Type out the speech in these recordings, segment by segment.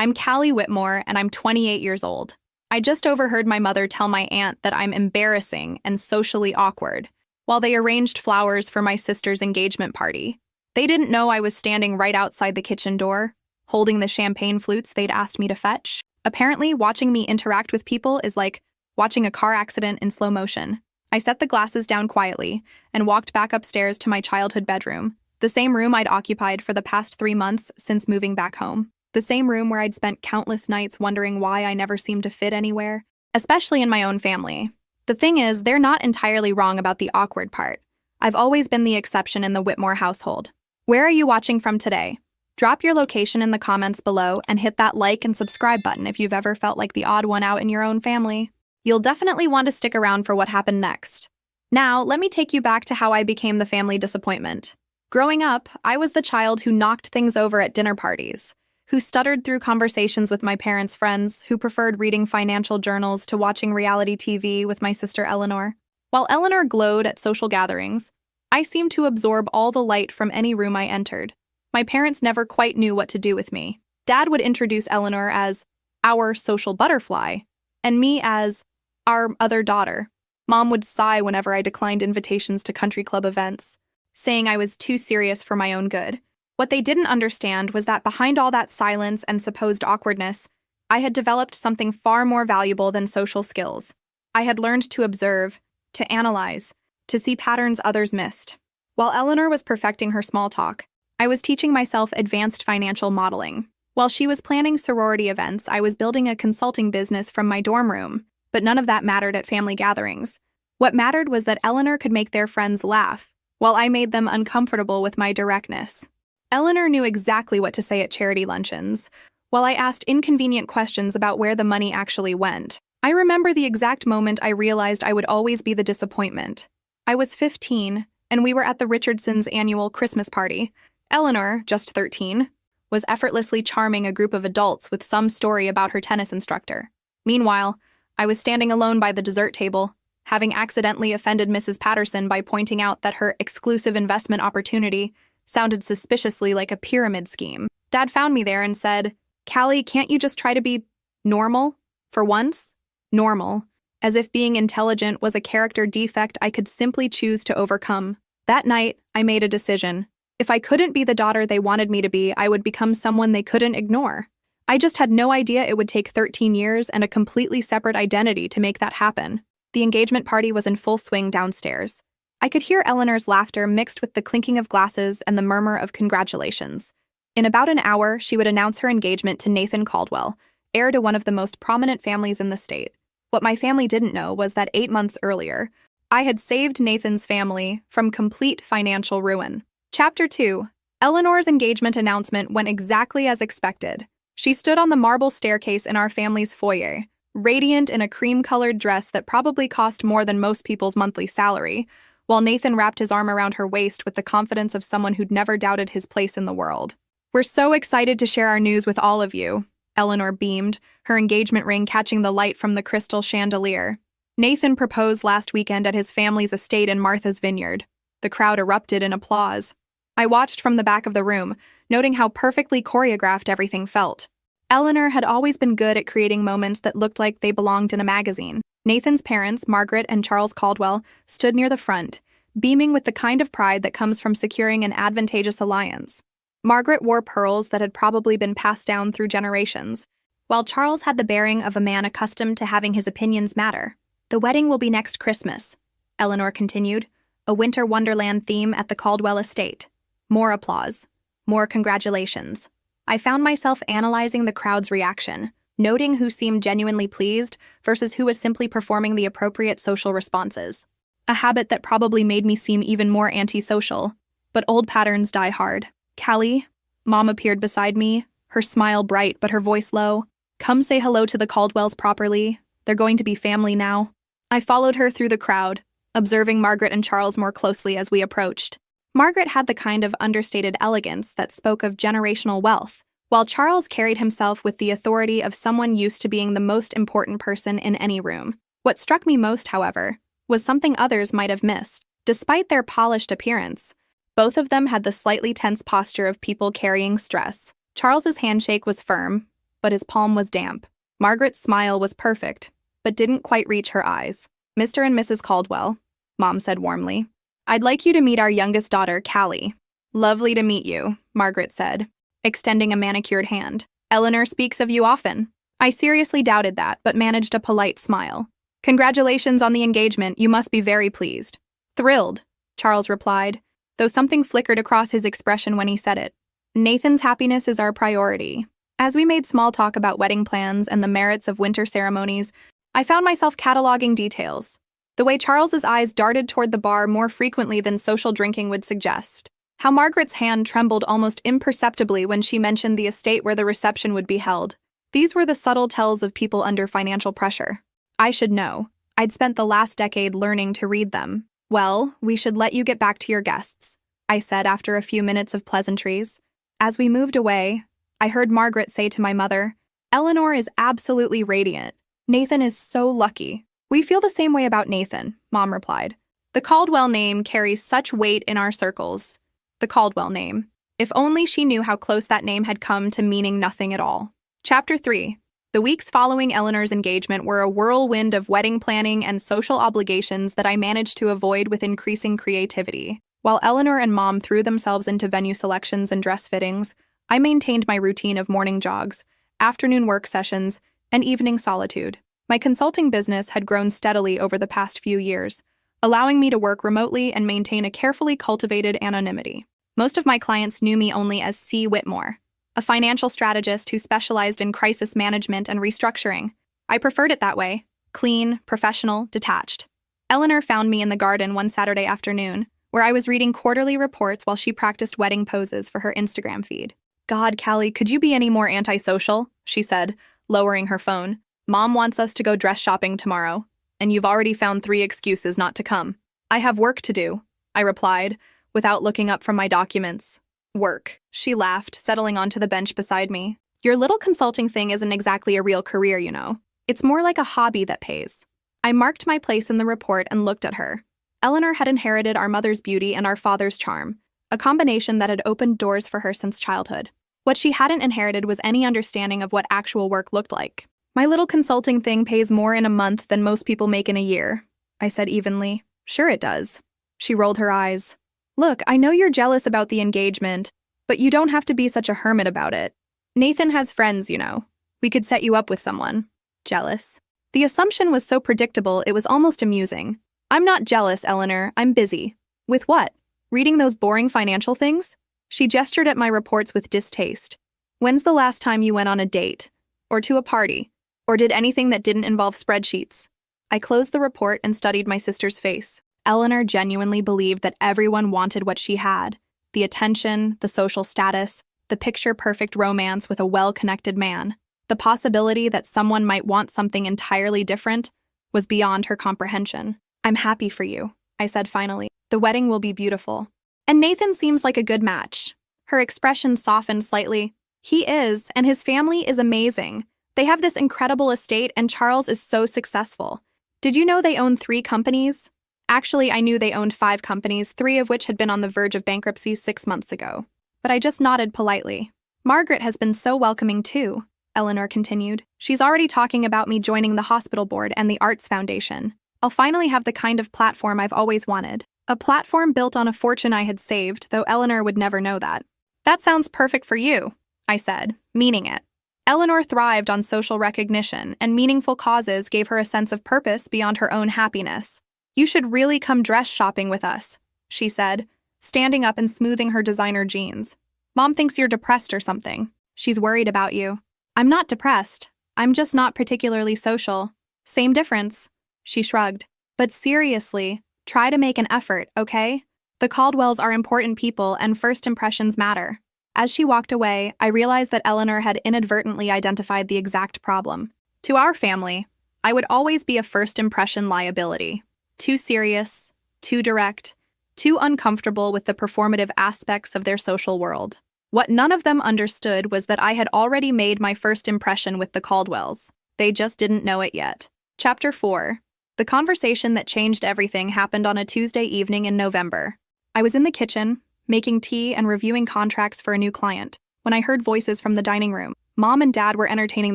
I'm Callie Whitmore, and I'm 28 years old. I just overheard my mother tell my aunt that I'm embarrassing and socially awkward while they arranged flowers for my sister's engagement party. They didn't know I was standing right outside the kitchen door, holding the champagne flutes they'd asked me to fetch. Apparently, watching me interact with people is like watching a car accident in slow motion. I set the glasses down quietly and walked back upstairs to my childhood bedroom, the same room I'd occupied for the past 3 months since moving back home. The same room where I'd spent countless nights wondering why I never seemed to fit anywhere, especially in my own family. The thing is, they're not entirely wrong about the awkward part. I've always been the exception in the Whitmore household. Where are you watching from today? Drop your location in the comments below and hit that like and subscribe button if you've ever felt like the odd one out in your own family. You'll definitely want to stick around for what happened next. Now, let me take you back to how I became the family disappointment. Growing up, I was the child who knocked things over at dinner parties, who stuttered through conversations with my parents' friends, who preferred reading financial journals to watching reality TV with my sister Eleanor. While Eleanor glowed at social gatherings, I seemed to absorb all the light from any room I entered. My parents never quite knew what to do with me. Dad would introduce Eleanor as our social butterfly, and me as our other daughter. Mom would sigh whenever I declined invitations to country club events, saying I was too serious for my own good. What they didn't understand was that behind all that silence and supposed awkwardness, I had developed something far more valuable than social skills. I had learned to observe, to analyze, to see patterns others missed. While Eleanor was perfecting her small talk, I was teaching myself advanced financial modeling. While she was planning sorority events, I was building a consulting business from my dorm room, but none of that mattered at family gatherings. What mattered was that Eleanor could make their friends laugh, while I made them uncomfortable with my directness. Eleanor knew exactly what to say at charity luncheons, while I asked inconvenient questions about where the money actually went. I remember the exact moment I realized I would always be the disappointment. I was 15, and we were at the Richardsons' annual Christmas party. Eleanor, just 13, was effortlessly charming a group of adults with some story about her tennis instructor. Meanwhile, I was standing alone by the dessert table, having accidentally offended Mrs. Patterson by pointing out that her exclusive investment opportunity sounded suspiciously like a pyramid scheme. Dad found me there and said, "Callie, can't you just try to be normal? For once?" Normal, as if being intelligent was a character defect I could simply choose to overcome. That night, I made a decision. If I couldn't be the daughter they wanted me to be, I would become someone they couldn't ignore. I just had no idea it would take 13 years and a completely separate identity to make that happen. The engagement party was in full swing downstairs. I could hear Eleanor's laughter mixed with the clinking of glasses and the murmur of congratulations. In about an hour, she would announce her engagement to Nathan Caldwell, heir to one of the most prominent families in the state. What my family didn't know was that 8 months earlier, I had saved Nathan's family from complete financial ruin. Chapter 2. Eleanor's engagement announcement went exactly as expected. She stood on the marble staircase in our family's foyer, radiant in a cream-colored dress that probably cost more than most people's monthly salary, while Nathan wrapped his arm around her waist with the confidence of someone who'd never doubted his place in the world. "We're so excited to share our news with all of you," Eleanor beamed, her engagement ring catching the light from the crystal chandelier. Nathan proposed last weekend at his family's estate in Martha's Vineyard. The crowd erupted in applause. I watched from the back of the room, noting how perfectly choreographed everything felt. Eleanor had always been good at creating moments that looked like they belonged in a magazine. Nathan's parents, Margaret and Charles Caldwell, stood near the front, beaming with the kind of pride that comes from securing an advantageous alliance. Margaret wore pearls that had probably been passed down through generations, while Charles had the bearing of a man accustomed to having his opinions matter. "The wedding will be next Christmas," Eleanor continued, a winter wonderland theme at the Caldwell estate. More applause. More congratulations. I found myself analyzing the crowd's reaction, noting who seemed genuinely pleased versus who was simply performing the appropriate social responses. A habit that probably made me seem even more antisocial. But old patterns die hard. "Callie," Mom appeared beside me, her smile bright but her voice low. "Come say hello to the Caldwells properly. They're going to be family now." I followed her through the crowd, observing Margaret and Charles more closely as we approached. Margaret had the kind of understated elegance that spoke of generational wealth, while Charles carried himself with the authority of someone used to being the most important person in any room. What struck me most, however, was something others might have missed. Despite their polished appearance, both of them had the slightly tense posture of people carrying stress. Charles's handshake was firm, but his palm was damp. Margaret's smile was perfect, but didn't quite reach her eyes. "Mr. and Mrs. Caldwell," Mom said warmly. "I'd like you to meet our youngest daughter, Callie." "Lovely to meet you," Margaret said, extending a manicured hand. "Eleanor speaks of you often." I seriously doubted that, but managed a polite smile. "Congratulations on the engagement, you must be very pleased." "Thrilled," Charles replied, though something flickered across his expression when he said it. "Nathan's happiness is our priority." As we made small talk about wedding plans and the merits of winter ceremonies, I found myself cataloging details. The way Charles's eyes darted toward the bar more frequently than social drinking would suggest. How Margaret's hand trembled almost imperceptibly when she mentioned the estate where the reception would be held. These were the subtle tells of people under financial pressure. I should know. I'd spent the last decade learning to read them. "Well, we should let you get back to your guests," I said after a few minutes of pleasantries. As we moved away, I heard Margaret say to my mother, "Eleanor is absolutely radiant. Nathan is so lucky." "We feel the same way about Nathan," Mom replied. "The Caldwell name carries such weight in our circles." The Caldwell name. If only she knew how close that name had come to meaning nothing at all. Chapter 3. The weeks following Eleanor's engagement were a whirlwind of wedding planning and social obligations that I managed to avoid with increasing creativity. While Eleanor and Mom threw themselves into venue selections and dress fittings, I maintained my routine of morning jogs, afternoon work sessions, and evening solitude. My consulting business had grown steadily over the past few years, allowing me to work remotely and maintain a carefully cultivated anonymity. Most of my clients knew me only as C. Whitmore, a financial strategist who specialized in crisis management and restructuring. I preferred it that way: clean, professional, detached. Eleanor found me in the garden one Saturday afternoon, where I was reading quarterly reports while she practiced wedding poses for her Instagram feed. "God, Callie, could you be any more antisocial?" she said, lowering her phone. "Mom wants us to go dress shopping tomorrow, and you've already found 3 excuses not to come." "I have work to do," I replied, without looking up from my documents. "Work," she laughed, settling onto the bench beside me. "Your little consulting thing isn't exactly a real career, you know. It's more like a hobby that pays." I marked my place in the report and looked at her. Eleanor had inherited our mother's beauty and our father's charm, a combination that had opened doors for her since childhood. What she hadn't inherited was any understanding of what actual work looked like. "My little consulting thing pays more in a month than most people make in a year," I said evenly. "Sure it does." She rolled her eyes. "Look, I know you're jealous about the engagement, but you don't have to be such a hermit about it. Nathan has friends, you know. We could set you up with someone." Jealous? The assumption was so predictable it was almost amusing. "I'm not jealous, Eleanor. I'm busy." "With what? Reading those boring financial things?" She gestured at my reports with distaste. "When's the last time you went on a date? Or to a party? Or did anything that didn't involve spreadsheets?" I closed the report and studied my sister's face. Eleanor genuinely believed that everyone wanted what she had: the attention, the social status, the picture-perfect romance with a well-connected man. The possibility that someone might want something entirely different was beyond her comprehension. "I'm happy for you," I said finally. "The wedding will be beautiful. And Nathan seems like a good match." Her expression softened slightly. "He is, and his family is amazing. They have this incredible estate, and Charles is so successful. Did you know they own 3 companies? Actually, I knew they owned 5 companies, 3 of which had been on the verge of bankruptcy 6 months ago. But I just nodded politely. "Margaret has been so welcoming too," Eleanor continued. "She's already talking about me joining the hospital board and the Arts Foundation. I'll finally have the kind of platform I've always wanted. A platform built on a fortune I had saved, though Eleanor would never know that." "That sounds perfect for you," I said, meaning it. Eleanor thrived on social recognition, and meaningful causes gave her a sense of purpose beyond her own happiness. "You should really come dress shopping with us," she said, standing up and smoothing her designer jeans. "Mom thinks you're depressed or something. She's worried about you." "I'm not depressed. I'm just not particularly social." "Same difference," she shrugged. "But seriously, try to make an effort, okay? The Caldwells are important people and first impressions matter." As she walked away, I realized that Eleanor had inadvertently identified the exact problem. To our family, I would always be a first impression liability. Too serious, too direct, too uncomfortable with the performative aspects of their social world. What none of them understood was that I had already made my first impression with the Caldwells. They just didn't know it yet. Chapter 4. The conversation that changed everything happened on a Tuesday evening in November. I was in the kitchen, making tea and reviewing contracts for a new client, when I heard voices from the dining room. Mom and Dad were entertaining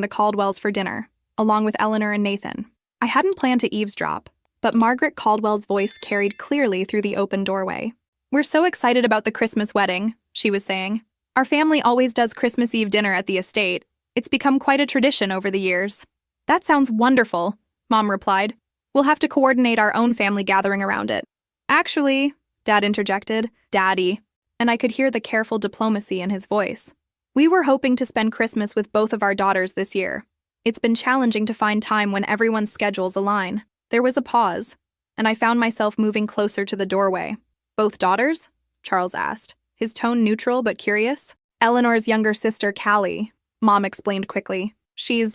the Caldwells for dinner, along with Eleanor and Nathan. I hadn't planned to eavesdrop, but Margaret Caldwell's voice carried clearly through the open doorway. "We're so excited about the Christmas wedding," she was saying. "Our family always does Christmas Eve dinner at the estate. It's become quite a tradition over the years." "That sounds wonderful," Mom replied. "We'll have to coordinate our own family gathering around it." "Actually," Dad interjected, "Daddy," and I could hear the careful diplomacy in his voice. "We were hoping to spend Christmas with both of our daughters this year. It's been challenging to find time when everyone's schedules align." There was a pause, and I found myself moving closer to the doorway. "Both daughters?" Charles asked, his tone neutral but curious. "Eleanor's younger sister, Callie," Mom explained quickly. She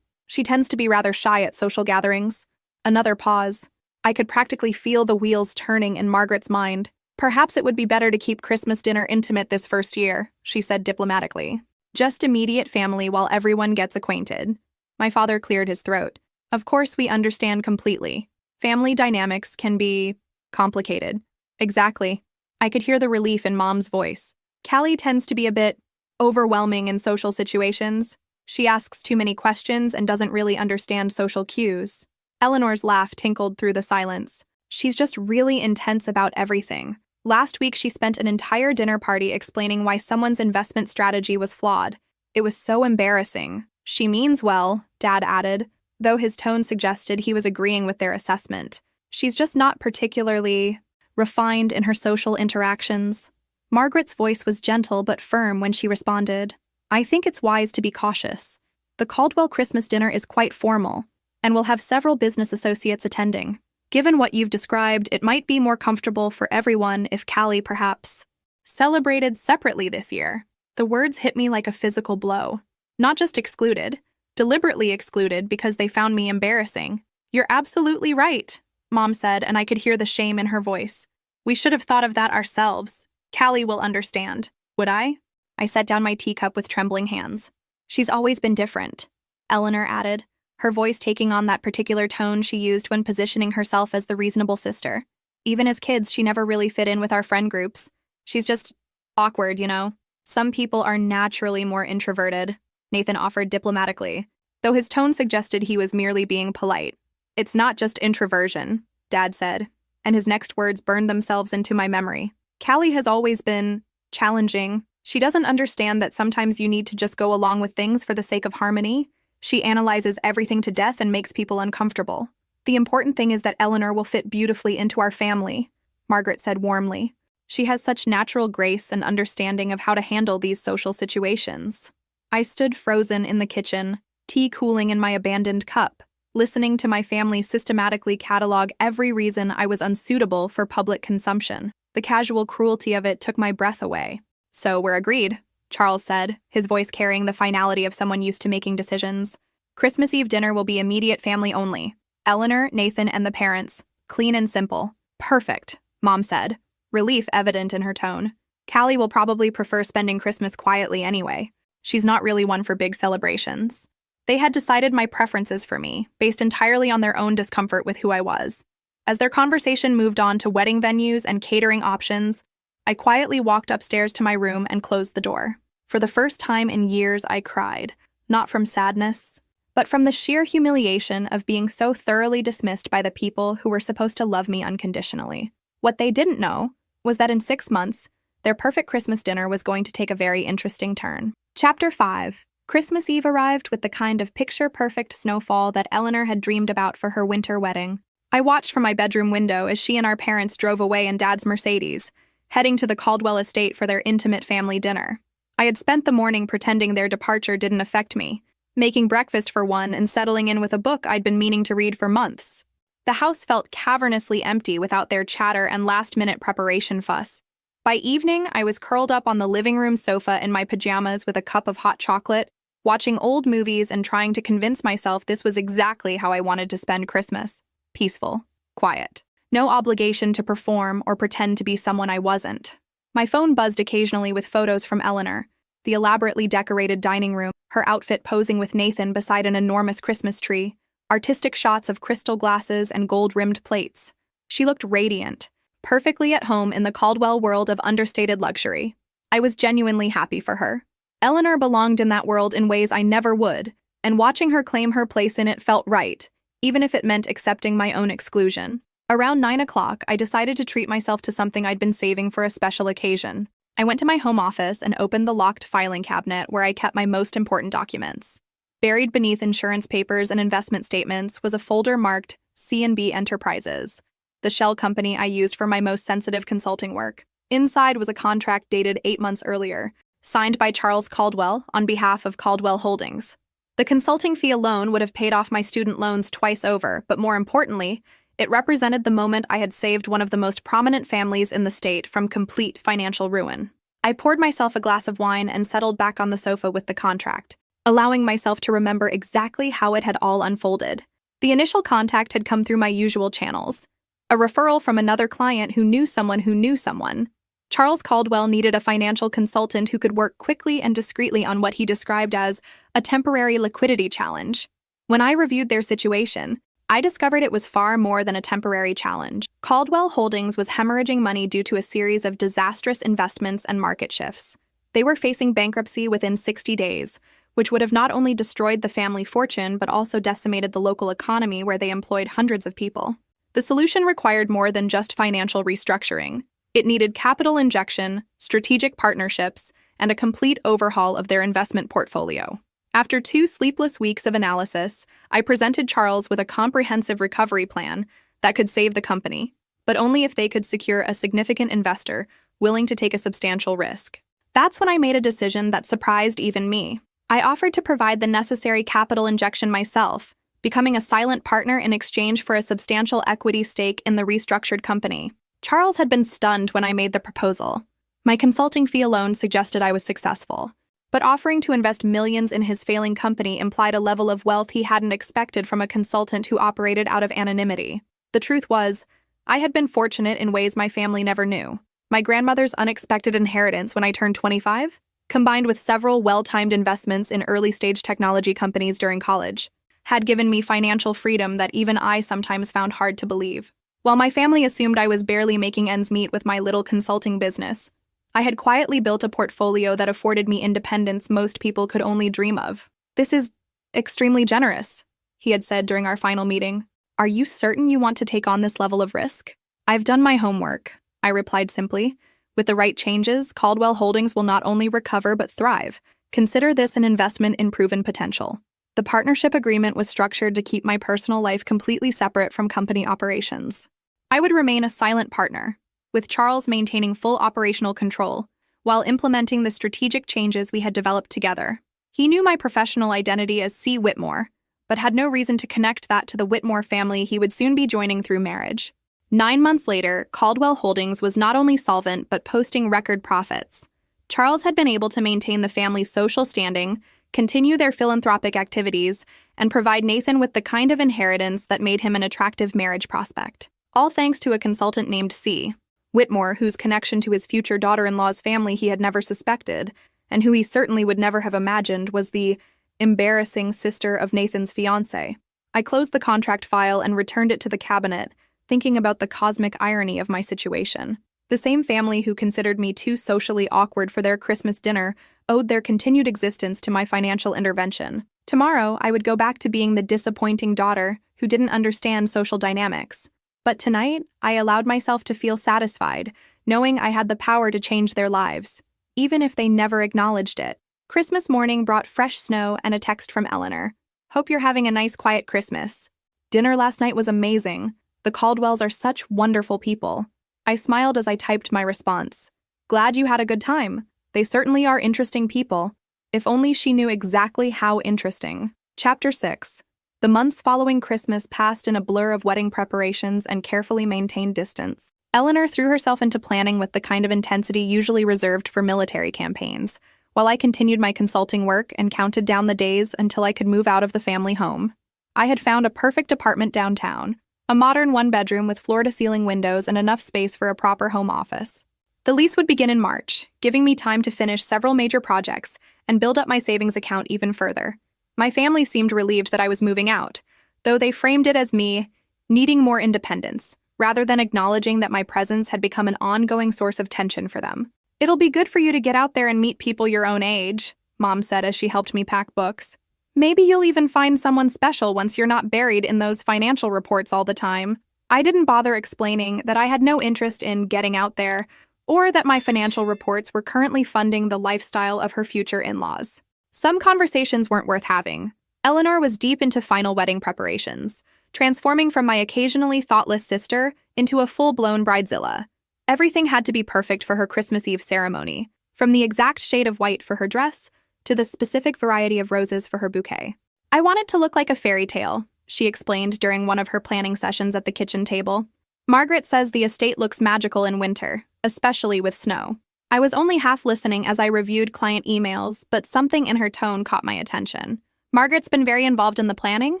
tends to be rather shy at social gatherings." Another pause. I could practically feel the wheels turning in Margaret's mind. "Perhaps it would be better to keep Christmas dinner intimate this first year," she said diplomatically. "Just immediate family while everyone gets acquainted." My father cleared his throat. "Of course, we understand completely. Family dynamics can be complicated." "Exactly." I could hear the relief in Mom's voice. "Callie tends to be a bit overwhelming in social situations. She asks too many questions and doesn't really understand social cues." Eleanor's laugh tinkled through the silence. "She's just really intense about everything. Last week she spent an entire dinner party explaining why someone's investment strategy was flawed. It was so embarrassing." "She means well," Dad added, though his tone suggested he was agreeing with their assessment. "She's just not particularly refined in her social interactions." Margaret's voice was gentle but firm when she responded. "I think it's wise to be cautious. The Caldwell Christmas dinner is quite formal, and we'll have several business associates attending. Given what you've described, it might be more comfortable for everyone if Callie perhaps celebrated separately this year." The words hit me like a physical blow. Not just excluded, deliberately excluded because they found me embarrassing. "You're absolutely right," Mom said, and I could hear the shame in her voice. "We should have thought of that ourselves. Callie will understand." "Would I?" I set down my teacup with trembling hands. "She's always been different," Eleanor added, her voice taking on that particular tone she used when positioning herself as the reasonable sister. "Even as kids, she never really fit in with our friend groups. She's just awkward, you know. Some people are naturally more introverted," Nathan offered diplomatically, though his tone suggested he was merely being polite. "It's not just introversion," Dad said, and his next words burned themselves into my memory. "Callie has always been challenging. She doesn't understand that sometimes you need to just go along with things for the sake of harmony. She analyzes everything to death and makes people uncomfortable. The important thing is that Eleanor will fit beautifully into our family," Margaret said warmly. "She has such natural grace and understanding of how to handle these social situations." I stood frozen in the kitchen, tea cooling in my abandoned cup, listening to my family systematically catalog every reason I was unsuitable for public consumption. The casual cruelty of it took my breath away. "So we're agreed," Charles said, his voice carrying the finality of someone used to making decisions. "Christmas Eve dinner will be immediate family only. Eleanor, Nathan, and the parents. Clean and simple." "Perfect," Mom said, relief evident in her tone. "Callie will probably prefer spending Christmas quietly anyway. She's not really one for big celebrations." They had decided my preferences for me, based entirely on their own discomfort with who I was. As their conversation moved on to wedding venues and catering options, I quietly walked upstairs to my room and closed the door. For the first time in years, I cried, not from sadness, but from the sheer humiliation of being so thoroughly dismissed by the people who were supposed to love me unconditionally. What they didn't know was that in 6 months, their perfect Christmas dinner was going to take a very interesting turn. Chapter 5. Christmas Eve arrived with the kind of picture-perfect snowfall that Eleanor had dreamed about for her winter wedding. I watched from my bedroom window as she and our parents drove away in Dad's Mercedes, heading to the Caldwell estate for their intimate family dinner. I had spent the morning pretending their departure didn't affect me, making breakfast for one and settling in with a book I'd been meaning to read for months. The house felt cavernously empty without their chatter and last-minute preparation fuss. By evening, I was curled up on the living room sofa in my pajamas with a cup of hot chocolate, watching old movies and trying to convince myself this was exactly how I wanted to spend Christmas. Peaceful, quiet. No obligation to perform or pretend to be someone I wasn't. My phone buzzed occasionally with photos from Eleanor, the elaborately decorated dining room, her outfit posing with Nathan beside an enormous Christmas tree, artistic shots of crystal glasses and gold-rimmed plates. She looked radiant, perfectly at home in the Caldwell world of understated luxury. I was genuinely happy for her. Eleanor belonged in that world in ways I never would, and watching her claim her place in it felt right, even if it meant accepting my own exclusion. Around 9 o'clock, I decided to treat myself to something I'd been saving for a special occasion. I went to my home office and opened the locked filing cabinet where I kept my most important documents. Buried beneath insurance papers and investment statements was a folder marked C&B Enterprises, the shell company I used for my most sensitive consulting work. Inside was a contract dated 8 months earlier, signed by Charles Caldwell on behalf of Caldwell Holdings. The consulting fee alone would have paid off my student loans twice over, but more importantly, it represented the moment I had saved one of the most prominent families in the state from complete financial ruin. I poured myself a glass of wine and settled back on the sofa with the contract, allowing myself to remember exactly how it had all unfolded. The initial contact had come through my usual channels. A referral from another client who knew someone who knew someone. Charles Caldwell needed a financial consultant who could work quickly and discreetly on what he described as a temporary liquidity challenge. When I reviewed their situation, I discovered it was far more than a temporary challenge. Caldwell Holdings was hemorrhaging money due to a series of disastrous investments and market shifts. They were facing bankruptcy within 60 days, which would have not only destroyed the family fortune but also decimated the local economy where they employed hundreds of people. The solution required more than just financial restructuring. It needed capital injection, strategic partnerships, and a complete overhaul of their investment portfolio. After 2 sleepless weeks of analysis, I presented Charles with a comprehensive recovery plan that could save the company, but only if they could secure a significant investor willing to take a substantial risk. That's when I made a decision that surprised even me. I offered to provide the necessary capital injection myself, becoming a silent partner in exchange for a substantial equity stake in the restructured company. Charles had been stunned when I made the proposal. My consulting fee alone suggested I was successful, but offering to invest millions in his failing company implied a level of wealth he hadn't expected from a consultant who operated out of anonymity. The truth was, I had been fortunate in ways my family never knew. My grandmother's unexpected inheritance when I turned 25, combined with several well-timed investments in early-stage technology companies during college, had given me financial freedom that even I sometimes found hard to believe. While my family assumed I was barely making ends meet with my little consulting business, I had quietly built a portfolio that afforded me independence most people could only dream of. "This is extremely generous," he had said during our final meeting. "Are you certain you want to take on this level of risk?" "I've done my homework," I replied simply. "With the right changes, Caldwell Holdings will not only recover but thrive. Consider this an investment in proven potential." The partnership agreement was structured to keep my personal life completely separate from company operations. I would remain a silent partner, with Charles maintaining full operational control, while implementing the strategic changes we had developed together. He knew my professional identity as C. Whitmore, but had no reason to connect that to the Whitmore family he would soon be joining through marriage. 9 months later, Caldwell Holdings was not only solvent but posting record profits. Charles had been able to maintain the family's social standing, continue their philanthropic activities, and provide Nathan with the kind of inheritance that made him an attractive marriage prospect. All thanks to a consultant named C. Whitmore, whose connection to his future daughter-in-law's family he had never suspected, and who he certainly would never have imagined was the embarrassing sister of Nathan's fiancé. I closed the contract file and returned it to the cabinet, thinking about the cosmic irony of my situation. The same family who considered me too socially awkward for their Christmas dinner owed their continued existence to my financial intervention. Tomorrow, I would go back to being the disappointing daughter who didn't understand social dynamics. But tonight, I allowed myself to feel satisfied, knowing I had the power to change their lives, even if they never acknowledged it. Christmas morning brought fresh snow and a text from Eleanor. "Hope you're having a nice, quiet Christmas. Dinner last night was amazing. The Caldwells are such wonderful people." I smiled as I typed my response. "Glad you had a good time. They certainly are interesting people." If only she knew exactly how interesting. Chapter 6. The months following Christmas passed in a blur of wedding preparations and carefully maintained distance. Eleanor threw herself into planning with the kind of intensity usually reserved for military campaigns, while I continued my consulting work and counted down the days until I could move out of the family home. I had found a perfect apartment downtown, a modern one-bedroom with floor-to-ceiling windows and enough space for a proper home office. The lease would begin in March, giving me time to finish several major projects and build up my savings account even further. My family seemed relieved that I was moving out, though they framed it as me needing more independence, rather than acknowledging that my presence had become an ongoing source of tension for them. "It'll be good for you to get out there and meet people your own age," Mom said as she helped me pack books. Maybe you'll even find someone special once you're not buried in those financial reports all the time. I didn't bother explaining that I had no interest in getting out there, or that my financial reports were currently funding the lifestyle of her future in-laws. Some conversations weren't worth having. Eleanor was deep into final wedding preparations, transforming from my occasionally thoughtless sister into a full-blown bridezilla. Everything had to be perfect for her Christmas Eve ceremony, from the exact shade of white for her dress to the specific variety of roses for her bouquet. I want it to look like a fairy tale, she explained during one of her planning sessions at the kitchen table. Margaret says the estate looks magical in winter, especially with snow. I was only half listening as I reviewed client emails, but something in her tone caught my attention. Margaret's been very involved in the planning?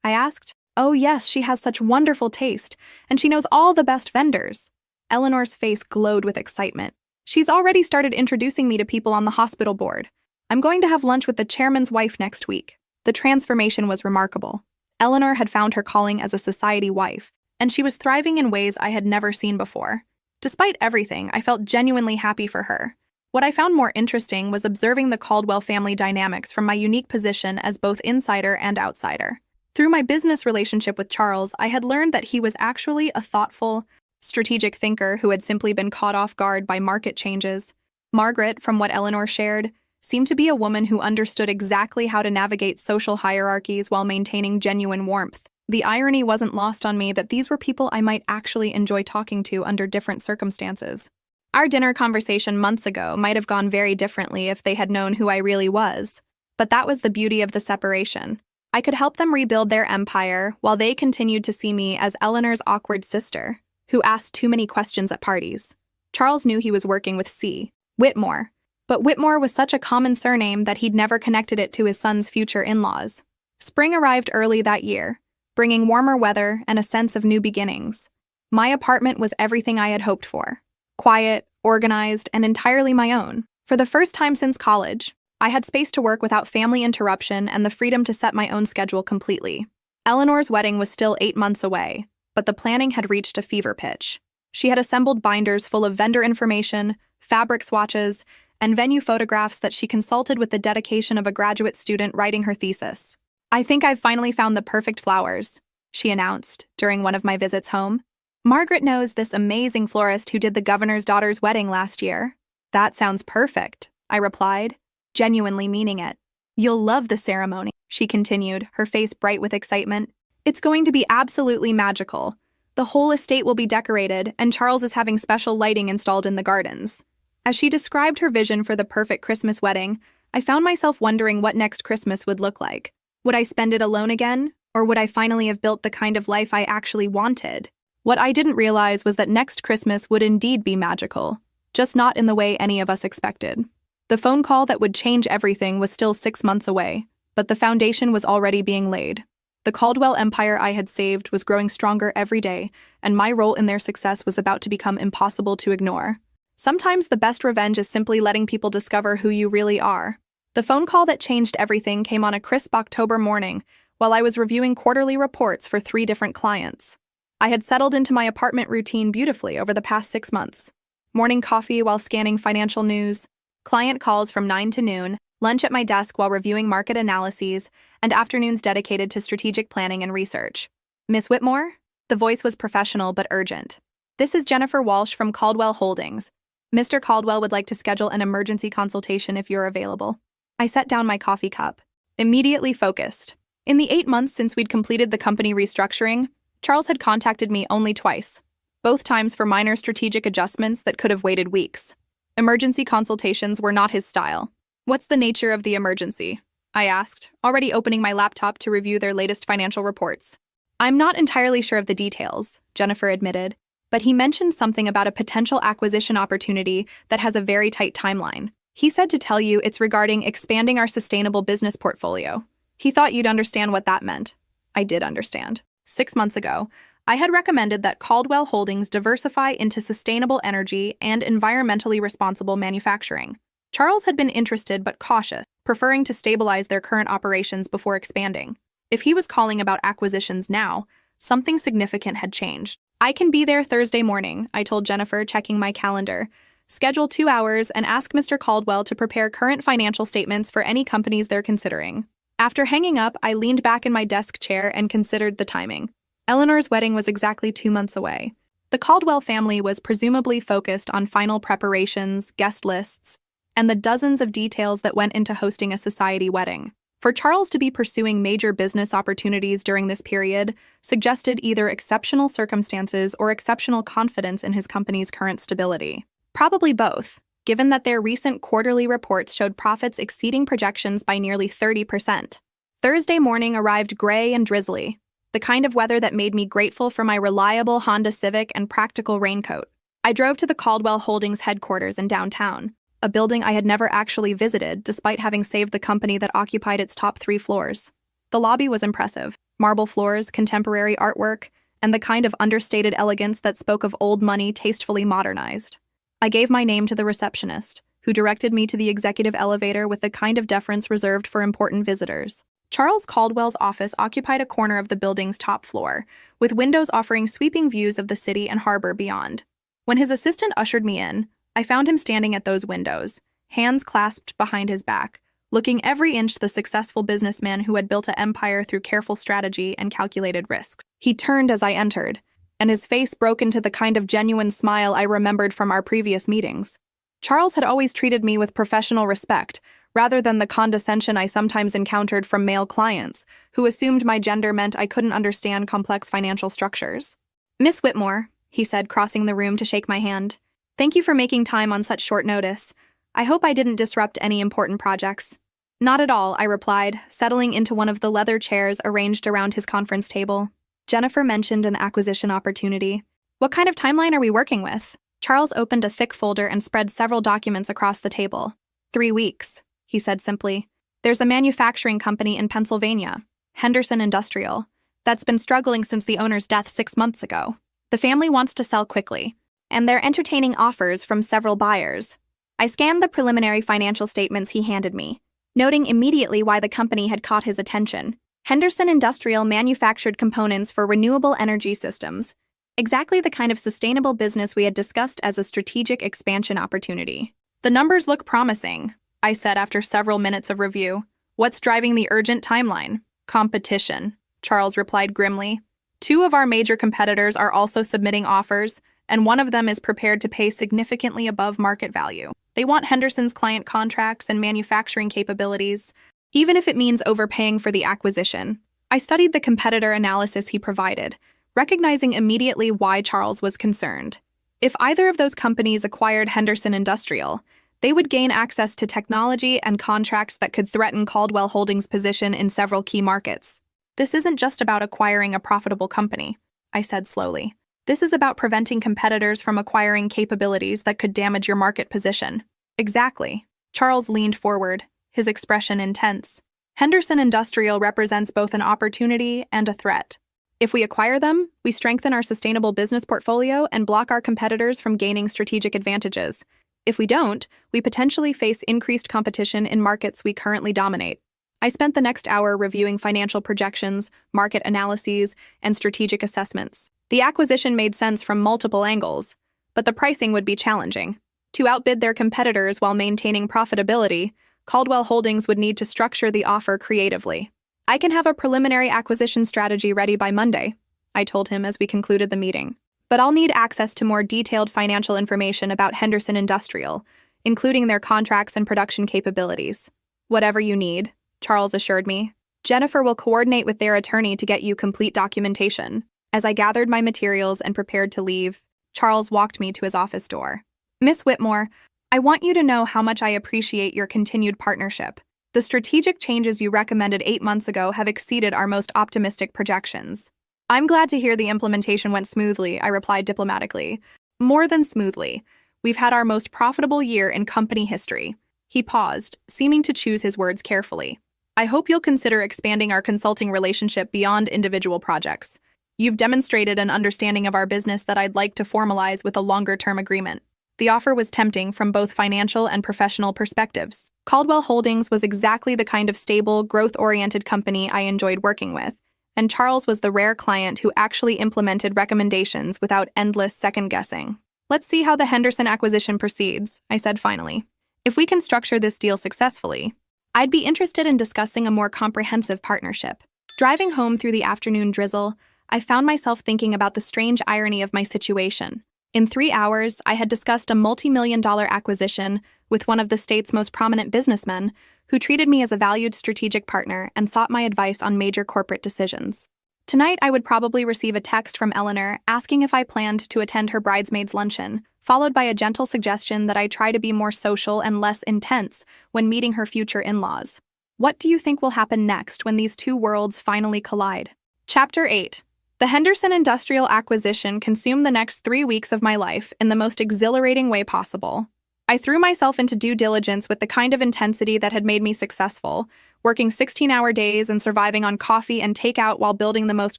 I asked. Oh yes, she has such wonderful taste, and she knows all the best vendors. Eleanor's face glowed with excitement. She's already started introducing me to people on the hospital board. I'm going to have lunch with the chairman's wife next week. The transformation was remarkable. Eleanor had found her calling as a society wife, and she was thriving in ways I had never seen before. Despite everything, I felt genuinely happy for her. What I found more interesting was observing the Caldwell family dynamics from my unique position as both insider and outsider. Through my business relationship with Charles, I had learned that he was actually a thoughtful, strategic thinker who had simply been caught off guard by market changes. Margaret, from what Eleanor shared, seemed to be a woman who understood exactly how to navigate social hierarchies while maintaining genuine warmth. The irony wasn't lost on me that these were people I might actually enjoy talking to under different circumstances. Our dinner conversation months ago might have gone very differently if they had known who I really was, but that was the beauty of the separation. I could help them rebuild their empire while they continued to see me as Eleanor's awkward sister, who asked too many questions at parties. Charles knew he was working with C. Whitmore, but Whitmore was such a common surname that he'd never connected it to his son's future in-laws. Spring arrived early that year, bringing warmer weather and a sense of new beginnings. My apartment was everything I had hoped for. Quiet, organized, and entirely my own. For the first time since college, I had space to work without family interruption and the freedom to set my own schedule completely. Eleanor's wedding was still 8 months away, but the planning had reached a fever pitch. She had assembled binders full of vendor information, fabric swatches, and venue photographs that she consulted with the dedication of a graduate student writing her thesis. I think I've finally found the perfect flowers, she announced during one of my visits home. Margaret knows this amazing florist who did the governor's daughter's wedding last year. That sounds perfect, I replied, genuinely meaning it. You'll love the ceremony, she continued, her face bright with excitement. It's going to be absolutely magical. The whole estate will be decorated, and Charles is having special lighting installed in the gardens. As she described her vision for the perfect Christmas wedding, I found myself wondering what next Christmas would look like. Would I spend it alone again, or would I finally have built the kind of life I actually wanted? What I didn't realize was that next Christmas would indeed be magical, just not in the way any of us expected. The phone call that would change everything was still 6 months away, but the foundation was already being laid. The Caldwell empire I had saved was growing stronger every day, and my role in their success was about to become impossible to ignore. Sometimes the best revenge is simply letting people discover who you really are. The phone call that changed everything came on a crisp October morning while I was reviewing quarterly reports for 3 different clients. I had settled into my apartment routine beautifully over the past 6 months. Morning coffee while scanning financial news, client calls from 9 to noon, lunch at my desk while reviewing market analyses, and afternoons dedicated to strategic planning and research. Miss Whitmore? The voice was professional but urgent. This is Jennifer Walsh from Caldwell Holdings. Mr. Caldwell would like to schedule an emergency consultation if you're available. I set down my coffee cup, immediately focused. In the 8 months since we'd completed the company restructuring, Charles had contacted me only twice, both times for minor strategic adjustments that could have waited weeks. Emergency consultations were not his style. What's the nature of the emergency? I asked, already opening my laptop to review their latest financial reports. I'm not entirely sure of the details, Jennifer admitted, but he mentioned something about a potential acquisition opportunity that has a very tight timeline. He said to tell you it's regarding expanding our sustainable business portfolio. He thought you'd understand what that meant. I did understand. 6 months ago, I had recommended that Caldwell Holdings diversify into sustainable energy and environmentally responsible manufacturing. Charles had been interested but cautious, preferring to stabilize their current operations before expanding. If he was calling about acquisitions now, something significant had changed. I can be there Thursday morning, I told Jennifer, checking my calendar. schedule 2 hours, and ask Mr. Caldwell to prepare current financial statements for any companies they're considering. After hanging up, I leaned back in my desk chair and considered the timing. Eleanor's wedding was exactly 2 months away. The Caldwell family was presumably focused on final preparations, guest lists, and the dozens of details that went into hosting a society wedding. For Charles to be pursuing major business opportunities during this period suggested either exceptional circumstances or exceptional confidence in his company's current stability. Probably both, given that their recent quarterly reports showed profits exceeding projections by nearly 30%. Thursday morning arrived gray and drizzly, the kind of weather that made me grateful for my reliable Honda Civic and practical raincoat. I drove to the Caldwell Holdings headquarters in downtown, a building I had never actually visited despite having saved the company that occupied its top 3 floors. The lobby was impressive: marble floors, contemporary artwork, and the kind of understated elegance that spoke of old money tastefully modernized. I gave my name to the receptionist, who directed me to the executive elevator with the kind of deference reserved for important visitors. Charles Caldwell's office occupied a corner of the building's top floor, with windows offering sweeping views of the city and harbor beyond. When his assistant ushered me in, I found him standing at those windows, hands clasped behind his back, looking every inch the successful businessman who had built an empire through careful strategy and calculated risks. He turned as I entered, and his face broke into the kind of genuine smile I remembered from our previous meetings. Charles had always treated me with professional respect, rather than the condescension I sometimes encountered from male clients, who assumed my gender meant I couldn't understand complex financial structures. "Miss Whitmore," he said, crossing the room to shake my hand. "Thank you for making time on such short notice. I hope I didn't disrupt any important projects." "Not at all," I replied, settling into one of the leather chairs arranged around his conference table. Jennifer mentioned an acquisition opportunity. "What kind of timeline are we working with?" Charles opened a thick folder and spread several documents across the table. 3 weeks, he said simply. "There's a manufacturing company in Pennsylvania, Henderson Industrial, that's been struggling since the owner's death 6 months ago. The family wants to sell quickly, and they're entertaining offers from several buyers." I scanned the preliminary financial statements he handed me, noting immediately why the company had caught his attention. Henderson Industrial manufactured components for renewable energy systems, exactly the kind of sustainable business we had discussed as a strategic expansion opportunity. "The numbers look promising," I said after several minutes of review. "What's driving the urgent timeline?" "Competition," Charles replied grimly. "2 of our major competitors are also submitting offers, and one of them is prepared to pay significantly above market value. They want Henderson's client contracts and manufacturing capabilities, even if it means overpaying for the acquisition." I studied the competitor analysis he provided, recognizing immediately why Charles was concerned. If either of those companies acquired Henderson Industrial, they would gain access to technology and contracts that could threaten Caldwell Holdings' position in several key markets. "This isn't just about acquiring a profitable company," I said slowly. "This is about preventing competitors from acquiring capabilities that could damage your market position." "Exactly." Charles leaned forward, his expression intense. "Henderson Industrial represents both an opportunity and a threat. If we acquire them, we strengthen our sustainable business portfolio and block our competitors from gaining strategic advantages. If we don't, we potentially face increased competition in markets we currently dominate." I spent the next hour reviewing financial projections, market analyses, and strategic assessments. The acquisition made sense from multiple angles, but the pricing would be challenging. To outbid their competitors while maintaining profitability, Caldwell Holdings would need to structure the offer creatively. "I can have a preliminary acquisition strategy ready by Monday," I told him as we concluded the meeting. "But I'll need access to more detailed financial information about Henderson Industrial, including their contracts and production capabilities." "Whatever you need," Charles assured me. "Jennifer will coordinate with their attorney to get you complete documentation." As I gathered my materials and prepared to leave, Charles walked me to his office door. "Miss Whitmore, I want you to know how much I appreciate your continued partnership. The strategic changes you recommended 8 months ago have exceeded our most optimistic projections." "I'm glad to hear the implementation went smoothly," I replied diplomatically. "More than smoothly. We've had our most profitable year in company history." He paused, seeming to choose his words carefully. "I hope you'll consider expanding our consulting relationship beyond individual projects. You've demonstrated an understanding of our business that I'd like to formalize with a longer-term agreement." The offer was tempting from both financial and professional perspectives. Caldwell Holdings was exactly the kind of stable, growth-oriented company I enjoyed working with, and Charles was the rare client who actually implemented recommendations without endless second-guessing. Let's see how the Henderson acquisition proceeds, I said finally. If we can structure this deal successfully, I'd be interested in discussing a more comprehensive partnership. Driving home through the afternoon drizzle, I found myself thinking about the strange irony of my situation. In 3 hours, I had discussed a multi-million-dollar acquisition with one of the state's most prominent businessmen, who treated me as a valued strategic partner and sought my advice on major corporate decisions. Tonight, I would probably receive a text from Eleanor asking if I planned to attend her bridesmaid's luncheon, followed by a gentle suggestion that I try to be more social and less intense when meeting her future in-laws. What do you think will happen next when these two worlds finally collide? Chapter 8. The Henderson Industrial Acquisition consumed the next 3 weeks of my life in the most exhilarating way possible. I threw myself into due diligence with the kind of intensity that had made me successful, working 16-hour days and surviving on coffee and takeout while building the most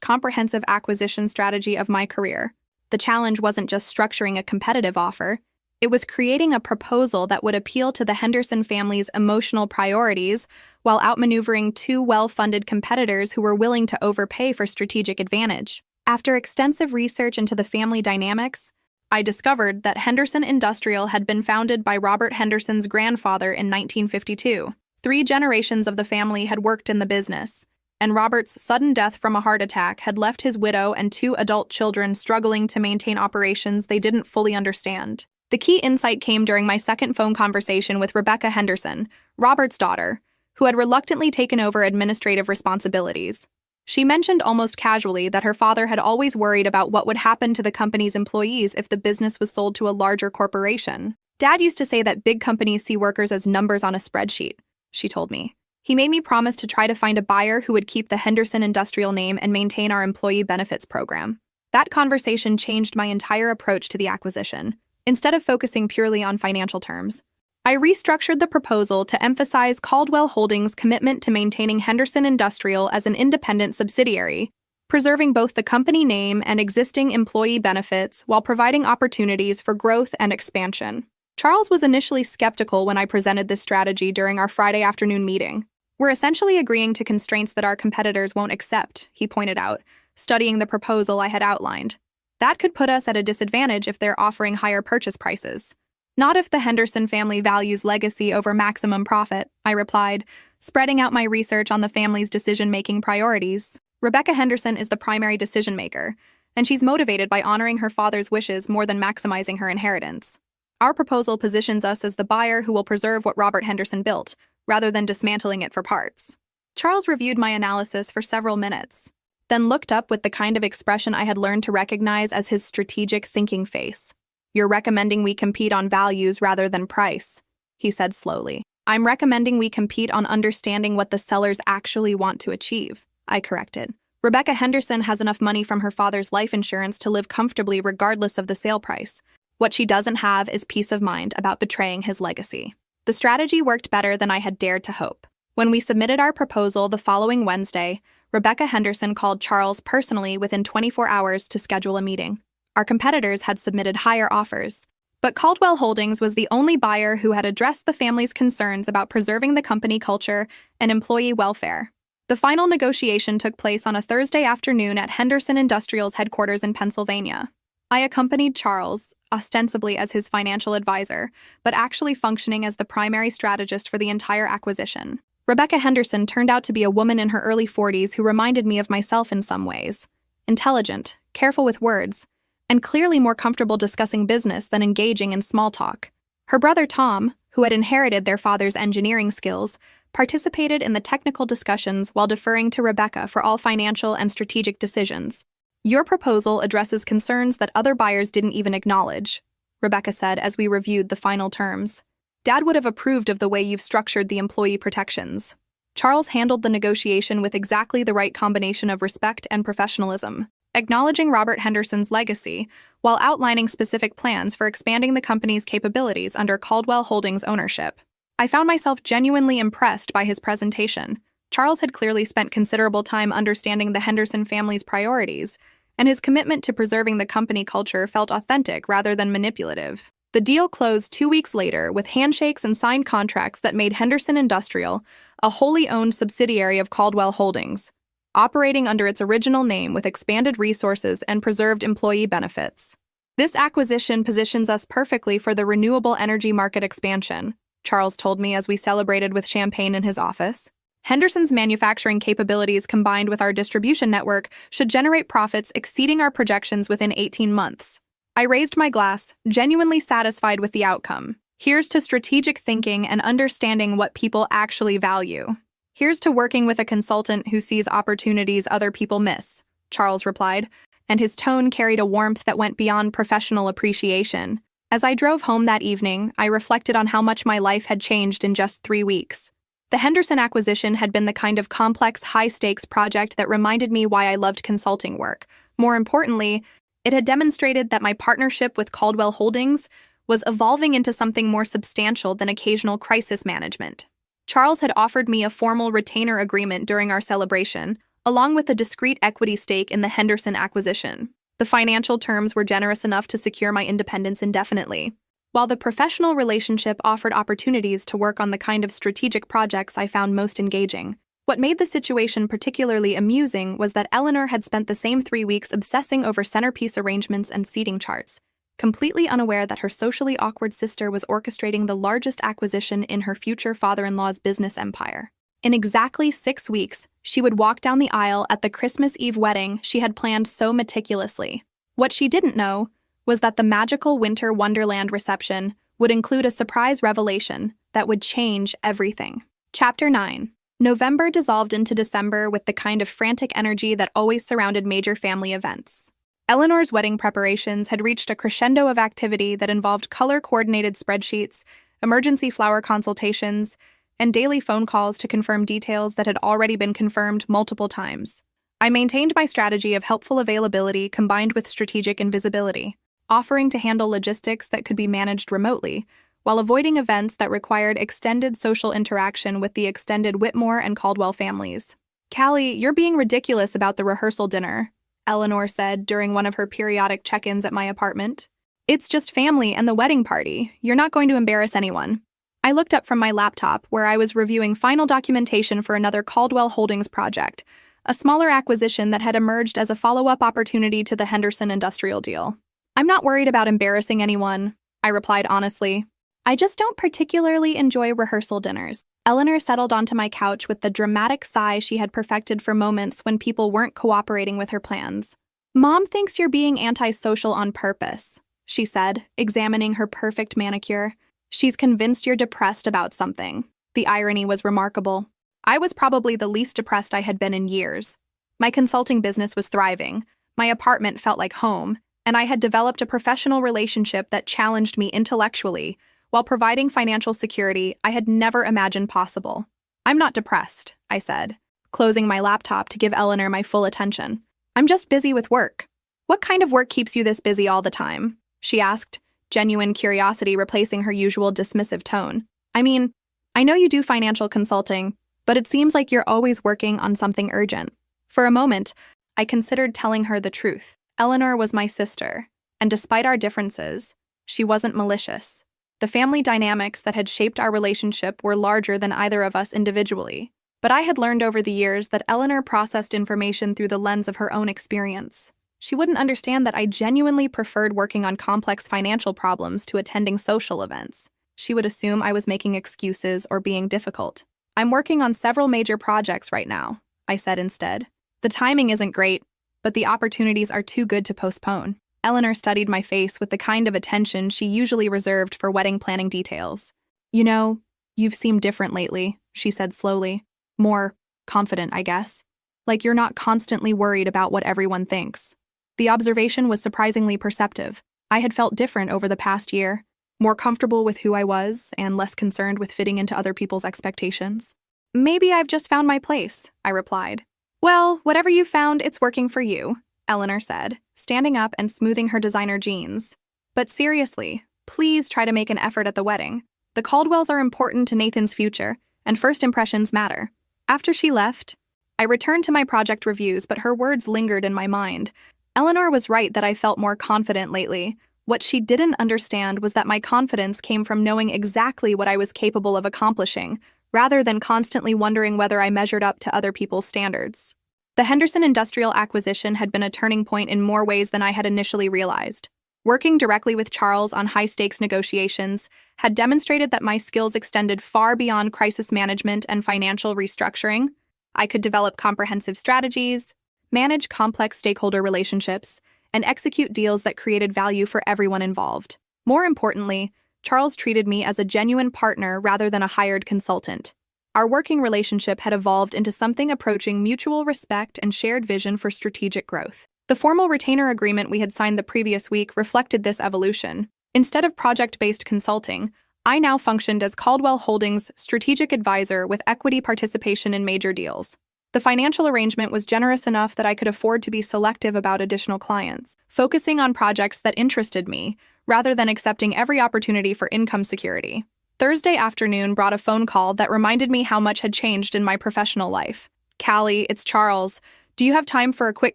comprehensive acquisition strategy of my career. The challenge wasn't just structuring a competitive offer. It was creating a proposal that would appeal to the Henderson family's emotional priorities while outmaneuvering two well-funded competitors who were willing to overpay for strategic advantage. After extensive research into the family dynamics, I discovered that Henderson Industrial had been founded by Robert Henderson's grandfather in 1952. 3 generations of the family had worked in the business, and Robert's sudden death from a heart attack had left his widow and 2 adult children struggling to maintain operations they didn't fully understand. The key insight came during my second phone conversation with Rebecca Henderson, Robert's daughter, who had reluctantly taken over administrative responsibilities. She mentioned almost casually that her father had always worried about what would happen to the company's employees if the business was sold to a larger corporation. Dad used to say that big companies see workers as numbers on a spreadsheet, she told me. He made me promise to try to find a buyer who would keep the Henderson Industrial name and maintain our employee benefits program. That conversation changed my entire approach to the acquisition. Instead of focusing purely on financial terms, I restructured the proposal to emphasize Caldwell Holdings' commitment to maintaining Henderson Industrial as an independent subsidiary, preserving both the company name and existing employee benefits while providing opportunities for growth and expansion. Charles was initially skeptical when I presented this strategy during our Friday afternoon meeting. We're essentially agreeing to constraints that our competitors won't accept, he pointed out, studying the proposal I had outlined. That could put us at a disadvantage if they're offering higher purchase prices. Not if the Henderson family values legacy over maximum profit, I replied, spreading out my research on the family's decision-making priorities. Rebecca Henderson is the primary decision-maker, and she's motivated by honoring her father's wishes more than maximizing her inheritance. Our proposal positions us as the buyer who will preserve what Robert Henderson built, rather than dismantling it for parts. Charles reviewed my analysis for several minutes, then looked up with the kind of expression I had learned to recognize as his strategic thinking face. You're recommending we compete on values rather than price, he said slowly. I'm recommending we compete on understanding what the sellers actually want to achieve, I corrected. Rebecca Henderson has enough money from her father's life insurance to live comfortably regardless of the sale price. What she doesn't have is peace of mind about betraying his legacy. The strategy worked better than I had dared to hope. When we submitted our proposal the following Wednesday, Rebecca Henderson called Charles personally within 24 hours to schedule a meeting. Our competitors had submitted higher offers, but Caldwell Holdings was the only buyer who had addressed the family's concerns about preserving the company culture and employee welfare. The final negotiation took place on a Thursday afternoon at Henderson Industrial's headquarters in Pennsylvania. I accompanied Charles, ostensibly as his financial advisor, but actually functioning as the primary strategist for the entire acquisition. Rebecca Henderson turned out to be a woman in her early 40s who reminded me of myself in some ways. Intelligent, careful with words, and clearly more comfortable discussing business than engaging in small talk. Her brother Tom, who had inherited their father's engineering skills, participated in the technical discussions while deferring to Rebecca for all financial and strategic decisions. Your proposal addresses concerns that other buyers didn't even acknowledge, Rebecca said as we reviewed the final terms. Dad would have approved of the way you've structured the employee protections. Charles handled the negotiation with exactly the right combination of respect and professionalism, acknowledging Robert Henderson's legacy while outlining specific plans for expanding the company's capabilities under Caldwell Holdings ownership. I found myself genuinely impressed by his presentation. Charles had clearly spent considerable time understanding the Henderson family's priorities, and his commitment to preserving the company culture felt authentic rather than manipulative. The deal closed 2 weeks later with handshakes and signed contracts that made Henderson Industrial a wholly owned subsidiary of Caldwell Holdings, operating under its original name with expanded resources and preserved employee benefits. This acquisition positions us perfectly for the renewable energy market expansion, Charles told me as we celebrated with champagne in his office. Henderson's manufacturing capabilities combined with our distribution network should generate profits exceeding our projections within 18 months. I raised my glass, genuinely satisfied with the outcome. Here's to strategic thinking and understanding what people actually value. Here's to working with a consultant who sees opportunities other people miss, Charles replied, and his tone carried a warmth that went beyond professional appreciation. As I drove home that evening, I reflected on how much my life had changed in just 3 weeks. The Henderson acquisition had been the kind of complex, high-stakes project that reminded me why I loved consulting work. More importantly, it had demonstrated that my partnership with Caldwell Holdings was evolving into something more substantial than occasional crisis management. Charles had offered me a formal retainer agreement during our celebration, along with a discrete equity stake in the Henderson acquisition. The financial terms were generous enough to secure my independence indefinitely, while the professional relationship offered opportunities to work on the kind of strategic projects I found most engaging. What made the situation particularly amusing was that Eleanor had spent the same 3 weeks obsessing over centerpiece arrangements and seating charts, completely unaware that her socially awkward sister was orchestrating the largest acquisition in her future father-in-law's business empire. In exactly 6 weeks, she would walk down the aisle at the Christmas Eve wedding she had planned so meticulously. What she didn't know was that the magical winter wonderland reception would include a surprise revelation that would change everything. Chapter 9. November dissolved into December with the kind of frantic energy that always surrounded major family events. Eleanor's wedding preparations had reached a crescendo of activity that involved color-coordinated spreadsheets, emergency flower consultations, and daily phone calls to confirm details that had already been confirmed multiple times. I maintained my strategy of helpful availability combined with strategic invisibility, offering to handle logistics that could be managed remotely, while avoiding events that required extended social interaction with the extended Whitmore and Caldwell families. "Callie, you're being ridiculous about the rehearsal dinner," Eleanor said during one of her periodic check-ins at my apartment. "It's just family and the wedding party. You're not going to embarrass anyone." I looked up from my laptop, where I was reviewing final documentation for another Caldwell Holdings project, a smaller acquisition that had emerged as a follow-up opportunity to the Henderson industrial deal. "I'm not worried about embarrassing anyone," I replied honestly. "I just don't particularly enjoy rehearsal dinners." Eleanor settled onto my couch with the dramatic sigh she had perfected for moments when people weren't cooperating with her plans. "Mom thinks you're being antisocial on purpose," she said, examining her perfect manicure. "She's convinced you're depressed about something." The irony was remarkable. I was probably the least depressed I had been in years. My consulting business was thriving, my apartment felt like home, and I had developed a professional relationship that challenged me intellectually while providing financial security I had never imagined possible. "I'm not depressed," I said, closing my laptop to give Eleanor my full attention. "I'm just busy with work." "What kind of work keeps you this busy all the time?" she asked, genuine curiosity replacing her usual dismissive tone. "I mean, I know you do financial consulting, but it seems like you're always working on something urgent." For a moment, I considered telling her the truth. Eleanor was my sister, and despite our differences, she wasn't malicious. The family dynamics that had shaped our relationship were larger than either of us individually, but I had learned over the years that Eleanor processed information through the lens of her own experience. She wouldn't understand that I genuinely preferred working on complex financial problems to attending social events. She would assume I was making excuses or being difficult. "I'm working on several major projects right now," I said instead. "The timing isn't great, but the opportunities are too good to postpone." Eleanor studied my face with the kind of attention she usually reserved for wedding planning details. "You know, you've seemed different lately," she said slowly. "More confident, I guess. Like you're not constantly worried about what everyone thinks." The observation was surprisingly perceptive. I had felt different over the past year, more comfortable with who I was and less concerned with fitting into other people's expectations. "Maybe I've just found my place," I replied. "Well, whatever you found, it's working for you," Eleanor said, standing up and smoothing her designer jeans. "But seriously, please try to make an effort at the wedding. The Caldwells are important to Nathan's future, and first impressions matter." After she left, I returned to my project reviews, but her words lingered in my mind. Eleanor was right that I felt more confident lately. What she didn't understand was that my confidence came from knowing exactly what I was capable of accomplishing, rather than constantly wondering whether I measured up to other people's standards. The Henderson industrial acquisition had been a turning point in more ways than I had initially realized. Working directly with Charles on high-stakes negotiations had demonstrated that my skills extended far beyond crisis management and financial restructuring. I could develop comprehensive strategies, manage complex stakeholder relationships, and execute deals that created value for everyone involved. More importantly, Charles treated me as a genuine partner rather than a hired consultant. Our working relationship had evolved into something approaching mutual respect and shared vision for strategic growth. The formal retainer agreement we had signed the previous week reflected this evolution. Instead of project-based consulting, I now functioned as Caldwell Holdings' strategic advisor with equity participation in major deals. The financial arrangement was generous enough that I could afford to be selective about additional clients, focusing on projects that interested me, rather than accepting every opportunity for income security. Thursday afternoon brought a phone call that reminded me how much had changed in my professional life. "Callie, it's Charles. Do you have time for a quick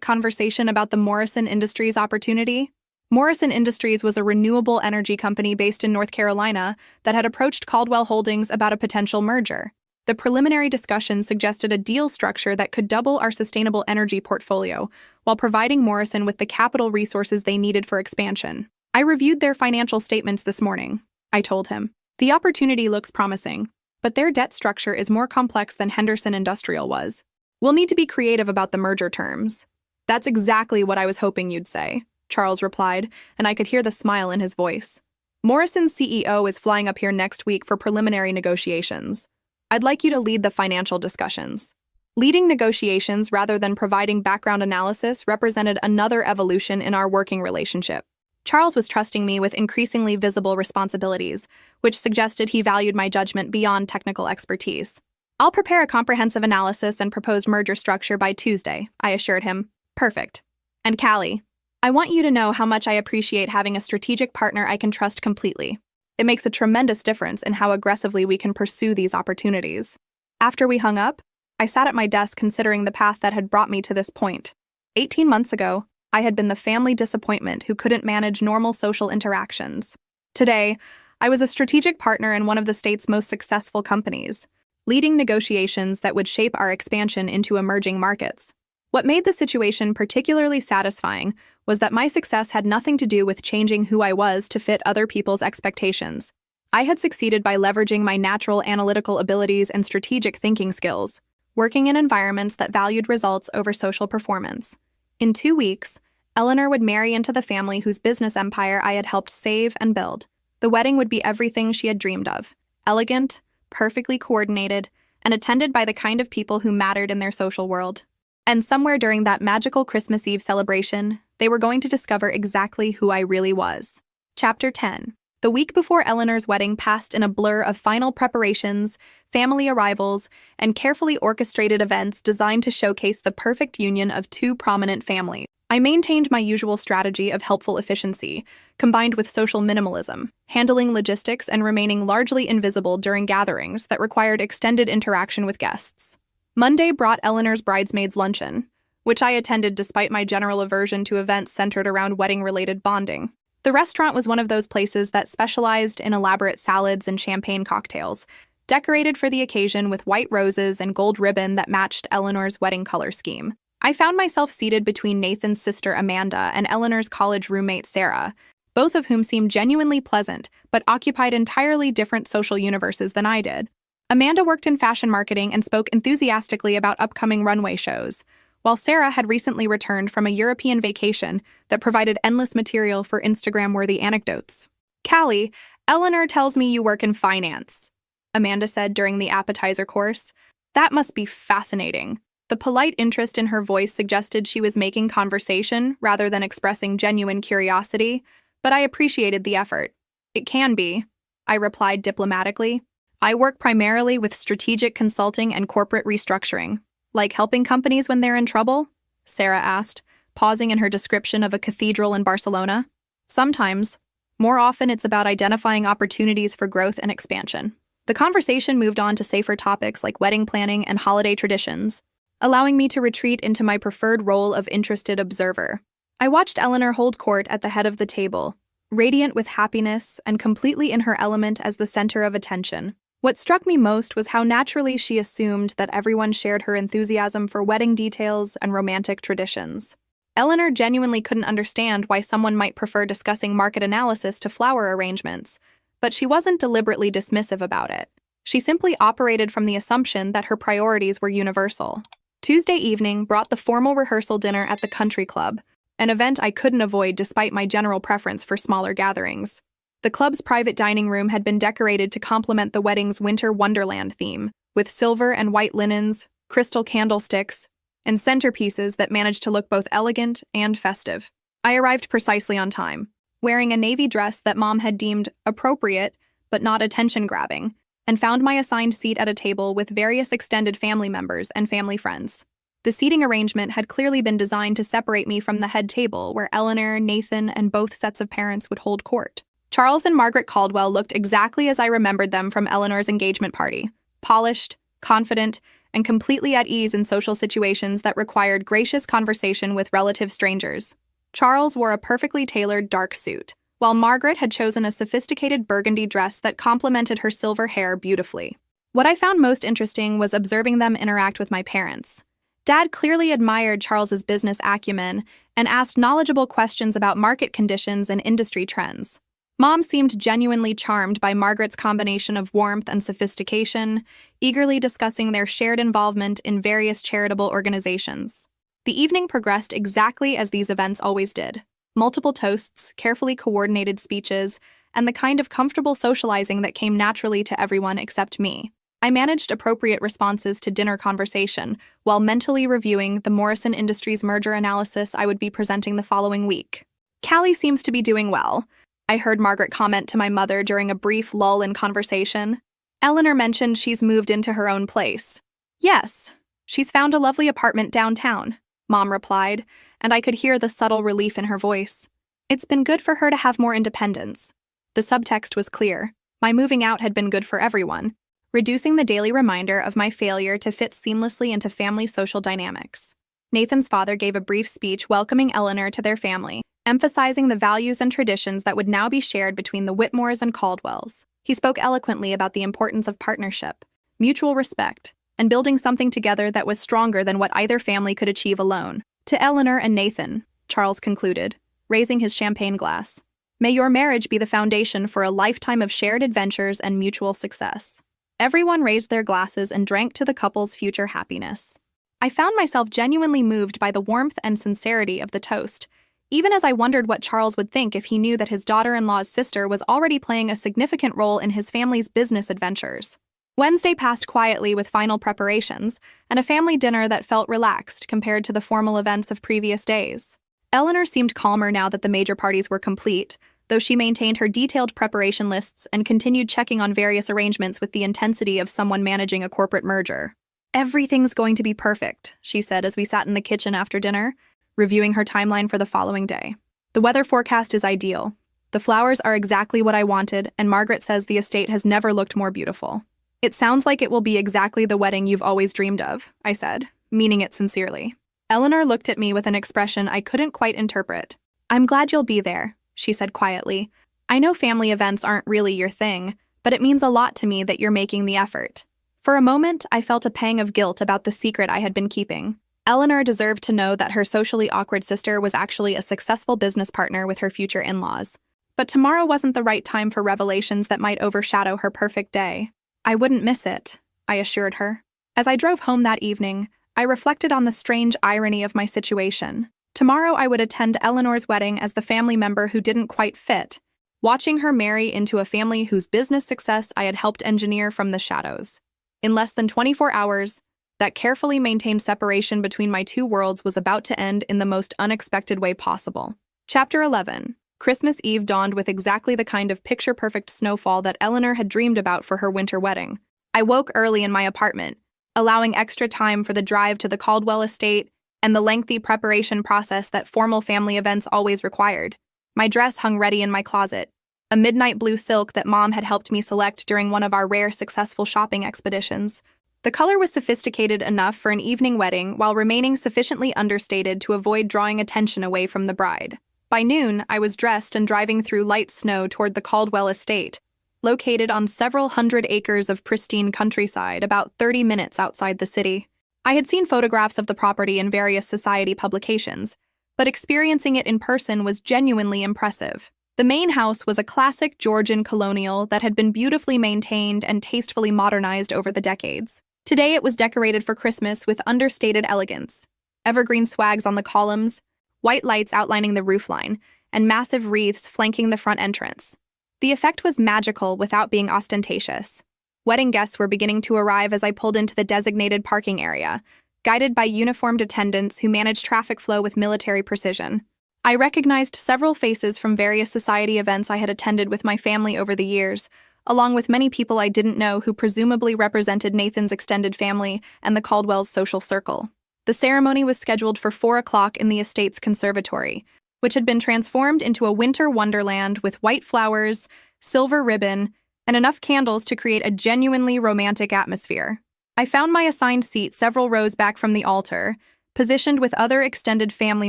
conversation about the Morrison Industries opportunity?" Morrison Industries was a renewable energy company based in North Carolina that had approached Caldwell Holdings about a potential merger. The preliminary discussion suggested a deal structure that could double our sustainable energy portfolio while providing Morrison with the capital resources they needed for expansion. "I reviewed their financial statements this morning," I told him. "The opportunity looks promising, but their debt structure is more complex than Henderson Industrial was. We'll need to be creative about the merger terms." "That's exactly what I was hoping you'd say," Charles replied, and I could hear the smile in his voice. "Morrison's CEO is flying up here next week for preliminary negotiations. I'd like you to lead the financial discussions." Leading negotiations rather than providing background analysis represented another evolution in our working relationship. Charles was trusting me with increasingly visible responsibilities, which suggested he valued my judgment beyond technical expertise. "I'll prepare a comprehensive analysis and proposed merger structure by Tuesday," I assured him. "Perfect. And Callie, I want you to know how much I appreciate having a strategic partner I can trust completely. It makes a tremendous difference in how aggressively we can pursue these opportunities." After we hung up, I sat at my desk considering the path that had brought me to this point. 18 months ago, I had been the family disappointment who couldn't manage normal social interactions. Today, I was a strategic partner in one of the state's most successful companies, leading negotiations that would shape our expansion into emerging markets. What made the situation particularly satisfying was that my success had nothing to do with changing who I was to fit other people's expectations. I had succeeded by leveraging my natural analytical abilities and strategic thinking skills, working in environments that valued results over social performance. In 2 weeks, Eleanor would marry into the family whose business empire I had helped save and build. The wedding would be everything she had dreamed of: elegant, perfectly coordinated, and attended by the kind of people who mattered in their social world. And somewhere during that magical Christmas Eve celebration, they were going to discover exactly who I really was. Chapter 10. The week before Eleanor's wedding passed in a blur of final preparations, family arrivals, and carefully orchestrated events designed to showcase the perfect union of two prominent families. I maintained my usual strategy of helpful efficiency, combined with social minimalism, handling logistics and remaining largely invisible during gatherings that required extended interaction with guests. Monday brought Eleanor's bridesmaids' luncheon, which I attended despite my general aversion to events centered around wedding-related bonding. The restaurant was one of those places that specialized in elaborate salads and champagne cocktails, decorated for the occasion with white roses and gold ribbon that matched Eleanor's wedding color scheme. I found myself seated between Nathan's sister Amanda and Eleanor's college roommate Sarah, both of whom seemed genuinely pleasant but occupied entirely different social universes than I did. Amanda worked in fashion marketing and spoke enthusiastically about upcoming runway shows, while Sarah had recently returned from a European vacation that provided endless material for Instagram-worthy anecdotes. "Callie, Eleanor tells me you work in finance," Amanda said during the appetizer course. "That must be fascinating." The polite interest in her voice suggested she was making conversation rather than expressing genuine curiosity, but I appreciated the effort. "It can be," I replied diplomatically. "I work primarily with strategic consulting and corporate restructuring." "Like helping companies when they're in trouble?" Sarah asked, pausing in her description of a cathedral in Barcelona. "Sometimes. More often it's about identifying opportunities for growth and expansion." The conversation moved on to safer topics like wedding planning and holiday traditions, allowing me to retreat into my preferred role of interested observer. I watched Eleanor hold court at the head of the table, radiant with happiness and completely in her element as the center of attention. What struck me most was how naturally she assumed that everyone shared her enthusiasm for wedding details and romantic traditions. Eleanor genuinely couldn't understand why someone might prefer discussing market analysis to flower arrangements, but she wasn't deliberately dismissive about it. She simply operated from the assumption that her priorities were universal. Tuesday evening brought the formal rehearsal dinner at the country club, an event I couldn't avoid despite my general preference for smaller gatherings. The club's private dining room had been decorated to complement the wedding's winter wonderland theme, with silver and white linens, crystal candlesticks, and centerpieces that managed to look both elegant and festive. I arrived precisely on time, wearing a navy dress that Mom had deemed appropriate but not attention-grabbing, and found my assigned seat at a table with various extended family members and family friends. The seating arrangement had clearly been designed to separate me from the head table where Eleanor, Nathan, and both sets of parents would hold court. Charles and Margaret Caldwell looked exactly as I remembered them from Eleanor's engagement party, polished, confident, and completely at ease in social situations that required gracious conversation with relative strangers. Charles wore a perfectly tailored dark suit, while Margaret had chosen a sophisticated burgundy dress that complemented her silver hair beautifully. What I found most interesting was observing them interact with my parents. Dad clearly admired Charles's business acumen and asked knowledgeable questions about market conditions and industry trends. Mom seemed genuinely charmed by Margaret's combination of warmth and sophistication, eagerly discussing their shared involvement in various charitable organizations. The evening progressed exactly as these events always did. Multiple toasts, carefully coordinated speeches, and the kind of comfortable socializing that came naturally to everyone except me. I managed appropriate responses to dinner conversation while mentally reviewing the Morrison Industries merger analysis I would be presenting the following week. Callie seems to be doing well, I heard Margaret comment to my mother during a brief lull in conversation. Eleanor mentioned she's moved into her own place. Yes, she's found a lovely apartment downtown, Mom replied, and I could hear the subtle relief in her voice. It's been good for her to have more independence. The subtext was clear. My moving out had been good for everyone, reducing the daily reminder of my failure to fit seamlessly into family social dynamics. Nathan's father gave a brief speech welcoming Eleanor to their family, emphasizing the values and traditions that would now be shared between the Whitmores and Caldwells. He spoke eloquently about the importance of partnership, mutual respect, and building something together that was stronger than what either family could achieve alone. To Eleanor and Nathan, Charles concluded, raising his champagne glass, may your marriage be the foundation for a lifetime of shared adventures and mutual success. Everyone raised their glasses and drank to the couple's future happiness. I found myself genuinely moved by the warmth and sincerity of the toast, even as I wondered what Charles would think if he knew that his daughter-in-law's sister was already playing a significant role in his family's business adventures. Wednesday passed quietly with final preparations and a family dinner that felt relaxed compared to the formal events of previous days. Eleanor seemed calmer now that the major parties were complete, though she maintained her detailed preparation lists and continued checking on various arrangements with the intensity of someone managing a corporate merger. Everything's going to be perfect, she said as we sat in the kitchen after dinner, reviewing her timeline for the following day. The weather forecast is ideal. The flowers are exactly what I wanted, and Margaret says the estate has never looked more beautiful. It sounds like it will be exactly the wedding you've always dreamed of, I said, meaning it sincerely. Eleanor looked at me with an expression I couldn't quite interpret. I'm glad you'll be there, she said quietly. I know family events aren't really your thing, but it means a lot to me that you're making the effort. For a moment, I felt a pang of guilt about the secret I had been keeping. Eleanor deserved to know that her socially awkward sister was actually a successful business partner with her future in-laws. But tomorrow wasn't the right time for revelations that might overshadow her perfect day. I wouldn't miss it, I assured her. As I drove home that evening, I reflected on the strange irony of my situation. Tomorrow I would attend Eleanor's wedding as the family member who didn't quite fit, watching her marry into a family whose business success I had helped engineer from the shadows. In less than 24 hours, that carefully maintained separation between my two worlds was about to end in the most unexpected way possible. Chapter 11. Christmas Eve dawned with exactly the kind of picture-perfect snowfall that Eleanor had dreamed about for her winter wedding. I woke early in my apartment, allowing extra time for the drive to the Caldwell estate and the lengthy preparation process that formal family events always required. My dress hung ready in my closet, a midnight blue silk that Mom had helped me select during one of our rare successful shopping expeditions. The color was sophisticated enough for an evening wedding while remaining sufficiently understated to avoid drawing attention away from the bride. By noon, I was dressed and driving through light snow toward the Caldwell estate, located on several hundred acres of pristine countryside about 30 minutes outside the city. I had seen photographs of the property in various society publications, but experiencing it in person was genuinely impressive. The main house was a classic Georgian colonial that had been beautifully maintained and tastefully modernized over the decades. Today it was decorated for Christmas with understated elegance. Evergreen swags on the columns, white lights outlining the roofline, and massive wreaths flanking the front entrance. The effect was magical without being ostentatious. Wedding guests were beginning to arrive as I pulled into the designated parking area, guided by uniformed attendants who managed traffic flow with military precision. I recognized several faces from various society events I had attended with my family over the years, along with many people I didn't know who presumably represented Nathan's extended family and the Caldwell's social circle. The ceremony was scheduled for 4 o'clock in the estate's conservatory, which had been transformed into a winter wonderland with white flowers, silver ribbon, and enough candles to create a genuinely romantic atmosphere. I found my assigned seat several rows back from the altar, positioned with other extended family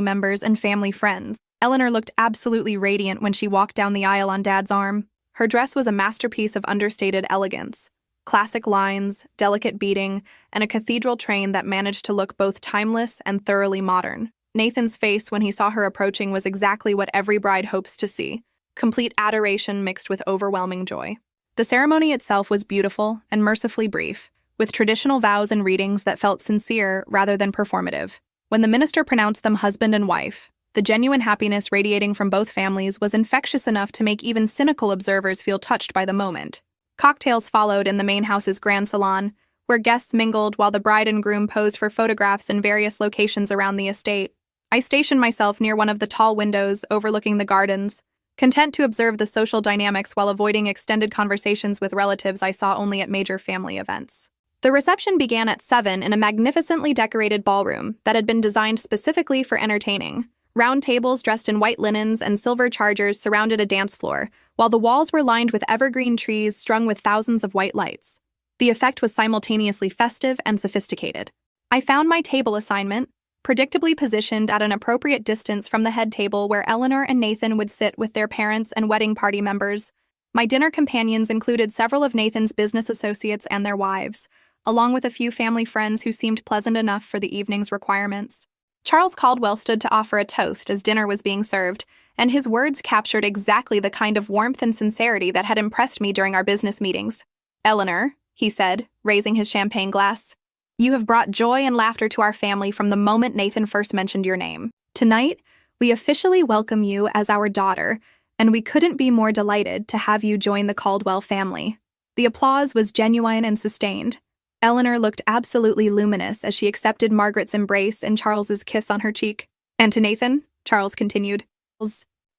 members and family friends. Eleanor looked absolutely radiant when she walked down the aisle on Dad's arm. Her dress was a masterpiece of understated elegance. Classic lines, delicate beading, and a cathedral train that managed to look both timeless and thoroughly modern. Nathan's face when he saw her approaching was exactly what every bride hopes to see, complete adoration mixed with overwhelming joy. The ceremony itself was beautiful and mercifully brief, with traditional vows and readings that felt sincere rather than performative. When the minister pronounced them husband and wife, the genuine happiness radiating from both families was infectious enough to make even cynical observers feel touched by the moment. Cocktails followed in the main house's grand salon, where guests mingled while the bride and groom posed for photographs in various locations around the estate. I stationed myself near one of the tall windows overlooking the gardens, content to observe the social dynamics while avoiding extended conversations with relatives I saw only at major family events. The reception began at 7 in a magnificently decorated ballroom that had been designed specifically for entertaining. Round tables dressed in white linens and silver chargers surrounded a dance floor, while the walls were lined with evergreen trees strung with thousands of white lights. The effect was simultaneously festive and sophisticated. I found my table assignment, predictably positioned at an appropriate distance from the head table where Eleanor and Nathan would sit with their parents and wedding party members. My dinner companions included several of Nathan's business associates and their wives, along with a few family friends who seemed pleasant enough for the evening's requirements. Charles Caldwell stood to offer a toast as dinner was being served, and his words captured exactly the kind of warmth and sincerity that had impressed me during our business meetings. "Eleanor," he said, raising his champagne glass, "you have brought joy and laughter to our family from the moment Nathan first mentioned your name. Tonight, we officially welcome you as our daughter, and we couldn't be more delighted to have you join the Caldwell family." The applause was genuine and sustained. Eleanor looked absolutely luminous as she accepted Margaret's embrace and Charles's kiss on her cheek. "And to Nathan," Charles continued,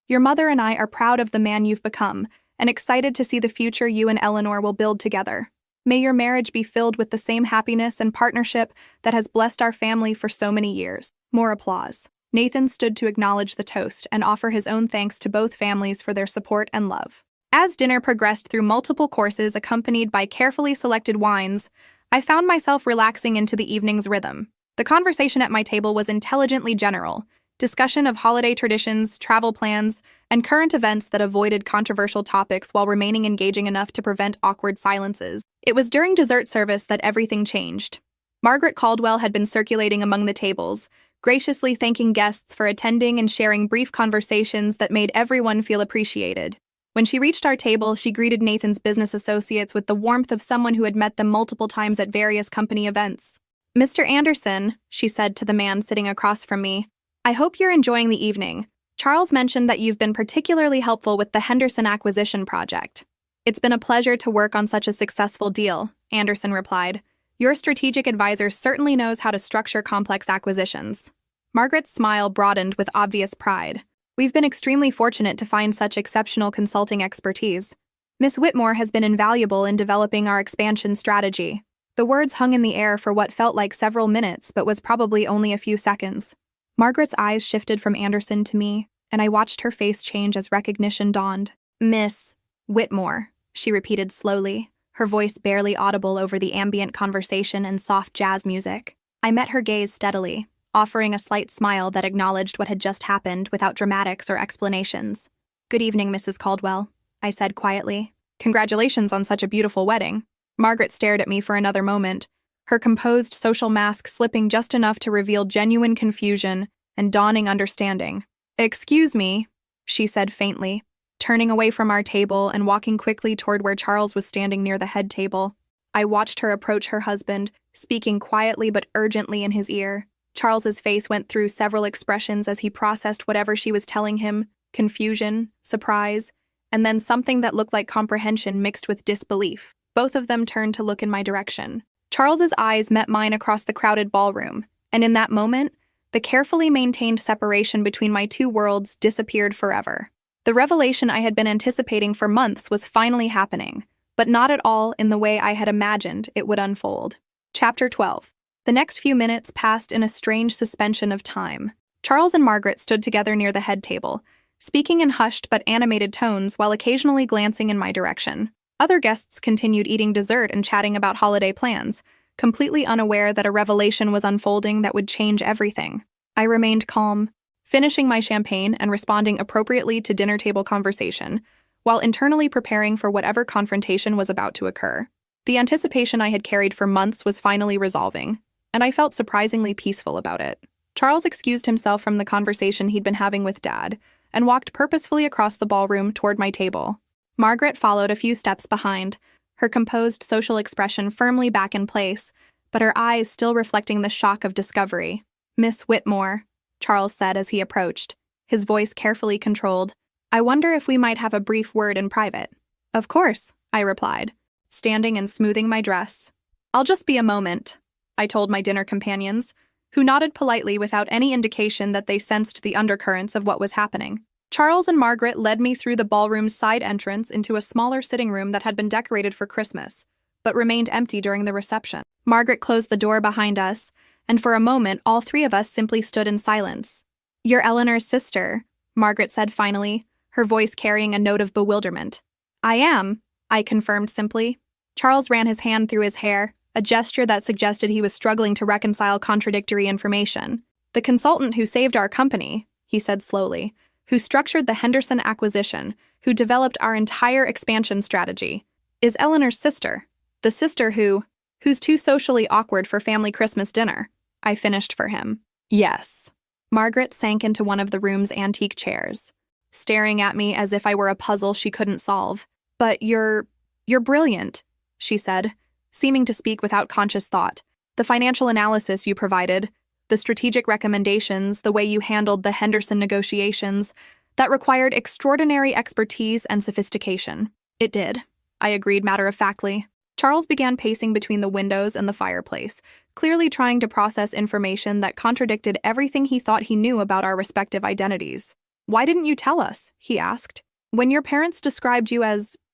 "your mother and I are proud of the man you've become and excited to see the future you and Eleanor will build together. May your marriage be filled with the same happiness and partnership that has blessed our family for so many years." More applause. Nathan stood to acknowledge the toast and offer his own thanks to both families for their support and love. As dinner progressed through multiple courses accompanied by carefully selected wines, I found myself relaxing into the evening's rhythm. The conversation at my table was intelligently general, discussion of holiday traditions, travel plans, and current events that avoided controversial topics while remaining engaging enough to prevent awkward silences. It was during dessert service that everything changed. Margaret Caldwell had been circulating among the tables, graciously thanking guests for attending and sharing brief conversations that made everyone feel appreciated. When she reached our table, she greeted Nathan's business associates with the warmth of someone who had met them multiple times at various company events. "Mr. Anderson," she said to the man sitting across from me, "I hope you're enjoying the evening. Charles mentioned that you've been particularly helpful with the Henderson acquisition project." "It's been a pleasure to work on such a successful deal," Anderson replied. "Your strategic advisor certainly knows how to structure complex acquisitions." Margaret's smile broadened with obvious pride. "We've been extremely fortunate to find such exceptional consulting expertise. Miss Whitmore has been invaluable in developing our expansion strategy." The words hung in the air for what felt like several minutes, but was probably only a few seconds. Margaret's eyes shifted from Anderson to me, and I watched her face change as recognition dawned. "Miss Whitmore," she repeated slowly, her voice barely audible over the ambient conversation and soft jazz music. I met her gaze steadily, offering a slight smile that acknowledged what had just happened without dramatics or explanations. "Good evening, Mrs. Caldwell," I said quietly. "Congratulations on such a beautiful wedding." Margaret stared at me for another moment, her composed social mask slipping just enough to reveal genuine confusion and dawning understanding. "Excuse me," she said faintly, turning away from our table and walking quickly toward where Charles was standing near the head table. I watched her approach her husband, speaking quietly but urgently in his ear. Charles's face went through several expressions as he processed whatever she was telling him: confusion, surprise, and then something that looked like comprehension mixed with disbelief. Both of them turned to look in my direction. Charles's eyes met mine across the crowded ballroom, and in that moment, the carefully maintained separation between my two worlds disappeared forever. The revelation I had been anticipating for months was finally happening, but not at all in the way I had imagined it would unfold. Chapter 12. The next few minutes passed in a strange suspension of time. Charles and Margaret stood together near the head table, speaking in hushed but animated tones while occasionally glancing in my direction. Other guests continued eating dessert and chatting about holiday plans, completely unaware that a revelation was unfolding that would change everything. I remained calm, finishing my champagne and responding appropriately to dinner table conversation, while internally preparing for whatever confrontation was about to occur. The anticipation I had carried for months was finally resolving, and I felt surprisingly peaceful about it. Charles excused himself from the conversation he'd been having with Dad and walked purposefully across the ballroom toward my table. Margaret followed a few steps behind, her composed social expression firmly back in place, but her eyes still reflecting the shock of discovery. "Miss Whitmore," Charles said as he approached, his voice carefully controlled. "I wonder if we might have a brief word in private." "Of course," I replied, standing and smoothing my dress. "I'll just be a moment," I told my dinner companions, who nodded politely without any indication that they sensed the undercurrents of what was happening. Charles and Margaret led me through the ballroom's side entrance into a smaller sitting room that had been decorated for Christmas, but remained empty during the reception. Margaret closed the door behind us, and for a moment all three of us simply stood in silence. "You're Eleanor's sister," Margaret said finally, her voice carrying a note of bewilderment. "I am," I confirmed simply. Charles ran his hand through his hair, a gesture that suggested he was struggling to reconcile contradictory information. "The consultant who saved our company," he said slowly, "who structured the Henderson acquisition, who developed our entire expansion strategy, is Eleanor's sister. The sister who's too socially awkward for family Christmas dinner," I finished for him. "Yes." Margaret sank into one of the room's antique chairs, staring at me as if I were a puzzle she couldn't solve. "But you're brilliant," she said, seeming to speak without conscious thought. "The financial analysis you provided, the strategic recommendations, the way you handled the Henderson negotiations, that required extraordinary expertise and sophistication." "It did," I agreed matter-of-factly. Charles began pacing between the windows and the fireplace, clearly trying to process information that contradicted everything he thought he knew about our respective identities. "Why didn't you tell us?" he asked. "When your parents described you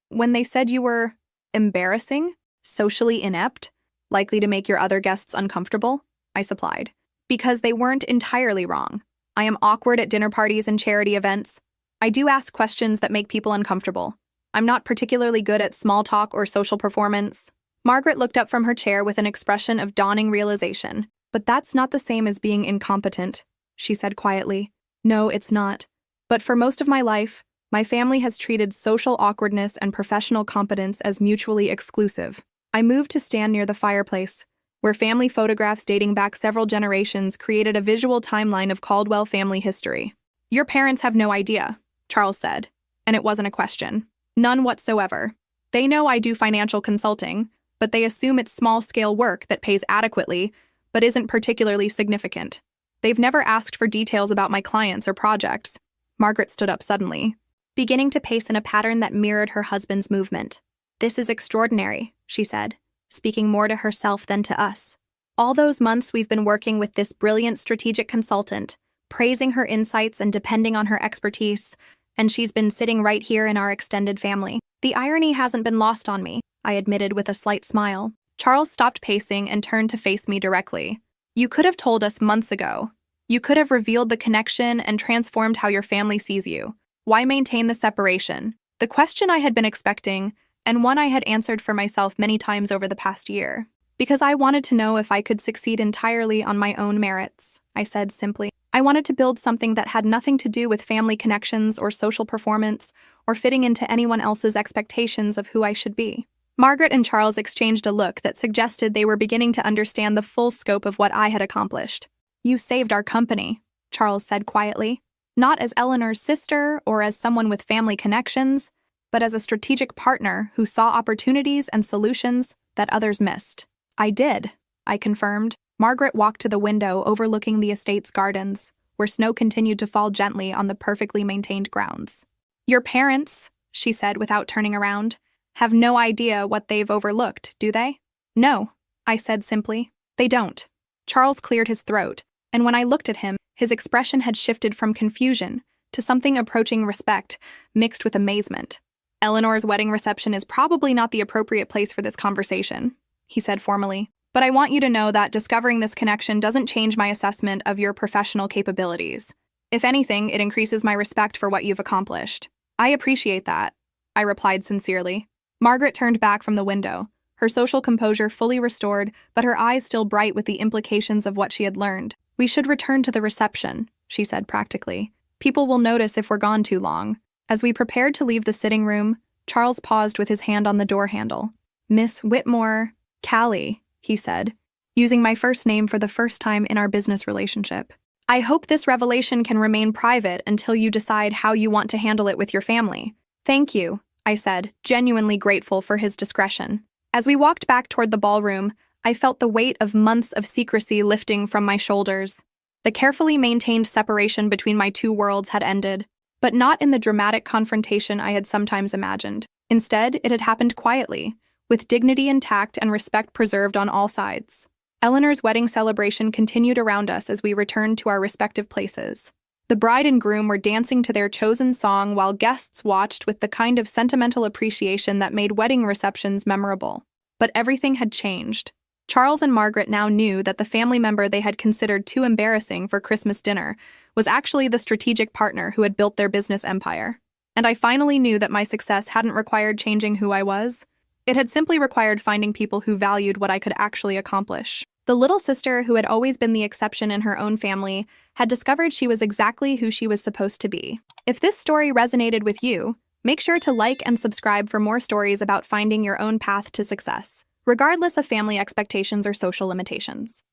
when they said you were embarrassing, socially inept, likely to make your other guests uncomfortable," I supplied. "Because they weren't entirely wrong. I am awkward at dinner parties and charity events. I do ask questions that make people uncomfortable. I'm not particularly good at small talk or social performance." Margaret looked up from her chair with an expression of dawning realization. "But that's not the same as being incompetent," she said quietly. "No, it's not. But for most of my life, my family has treated social awkwardness and professional competence as mutually exclusive." I moved to stand near the fireplace, where family photographs dating back several generations created a visual timeline of Caldwell family history. "Your parents have no idea," Charles said, and it wasn't a question. "None whatsoever. They know I do financial consulting, but they assume it's small-scale work that pays adequately, but isn't particularly significant. They've never asked for details about my clients or projects." Margaret stood up suddenly, beginning to pace in a pattern that mirrored her husband's movement. "This is extraordinary," she said, speaking more to herself than to us. "All those months we've been working with this brilliant strategic consultant, praising her insights and depending on her expertise, and she's been sitting right here in our extended family. The irony hasn't been lost on me," I admitted with a slight smile. Charles stopped pacing and turned to face me directly. "You could have told us months ago. You could have revealed the connection and transformed how your family sees you. Why maintain the separation?" The question I had been expecting, and one I had answered for myself many times over the past year. "Because I wanted to know if I could succeed entirely on my own merits," I said simply. "I wanted to build something that had nothing to do with family connections or social performance or fitting into anyone else's expectations of who I should be." Margaret and Charles exchanged a look that suggested they were beginning to understand the full scope of what I had accomplished. "You saved our company," Charles said quietly. Not as Eleanor's sister or as someone with family connections, but as a strategic partner who saw opportunities and solutions that others missed. I did, I confirmed. Margaret walked to the window overlooking the estate's gardens, where snow continued to fall gently on the perfectly maintained grounds. Your parents, she said without turning around, have no idea what they've overlooked, do they? No, I said simply. They don't. Charles cleared his throat, and when I looked at him, his expression had shifted from confusion to something approaching respect, mixed with amazement. Eleanor's wedding reception is probably not the appropriate place for this conversation, he said formally. But I want you to know that discovering this connection doesn't change my assessment of your professional capabilities. If anything, it increases my respect for what you've accomplished. I appreciate that, I replied sincerely. Margaret turned back from the window, her social composure fully restored, but her eyes still bright with the implications of what she had learned. We should return to the reception, she said practically. People will notice if we're gone too long. As we prepared to leave the sitting room, Charles paused with his hand on the door handle. Miss Whitmore, Callie, he said, using my first name for the first time in our business relationship. I hope this revelation can remain private until you decide how you want to handle it with your family. Thank you, I said, genuinely grateful for his discretion. As we walked back toward the ballroom, I felt the weight of months of secrecy lifting from my shoulders. The carefully maintained separation between my two worlds had ended, but not in the dramatic confrontation I had sometimes imagined. Instead, it had happened quietly, with dignity intact and respect preserved on all sides. Eleanor's wedding celebration continued around us as we returned to our respective places. The bride and groom were dancing to their chosen song while guests watched with the kind of sentimental appreciation that made wedding receptions memorable. But everything had changed. Charles and Margaret now knew that the family member they had considered too embarrassing for Christmas dinner was actually the strategic partner who had built their business empire. And I finally knew that my success hadn't required changing who I was. It had simply required finding people who valued what I could actually accomplish. The little sister, who had always been the exception in her own family, had discovered she was exactly who she was supposed to be. If this story resonated with you, make sure to like and subscribe for more stories about finding your own path to success, regardless of family expectations or social limitations.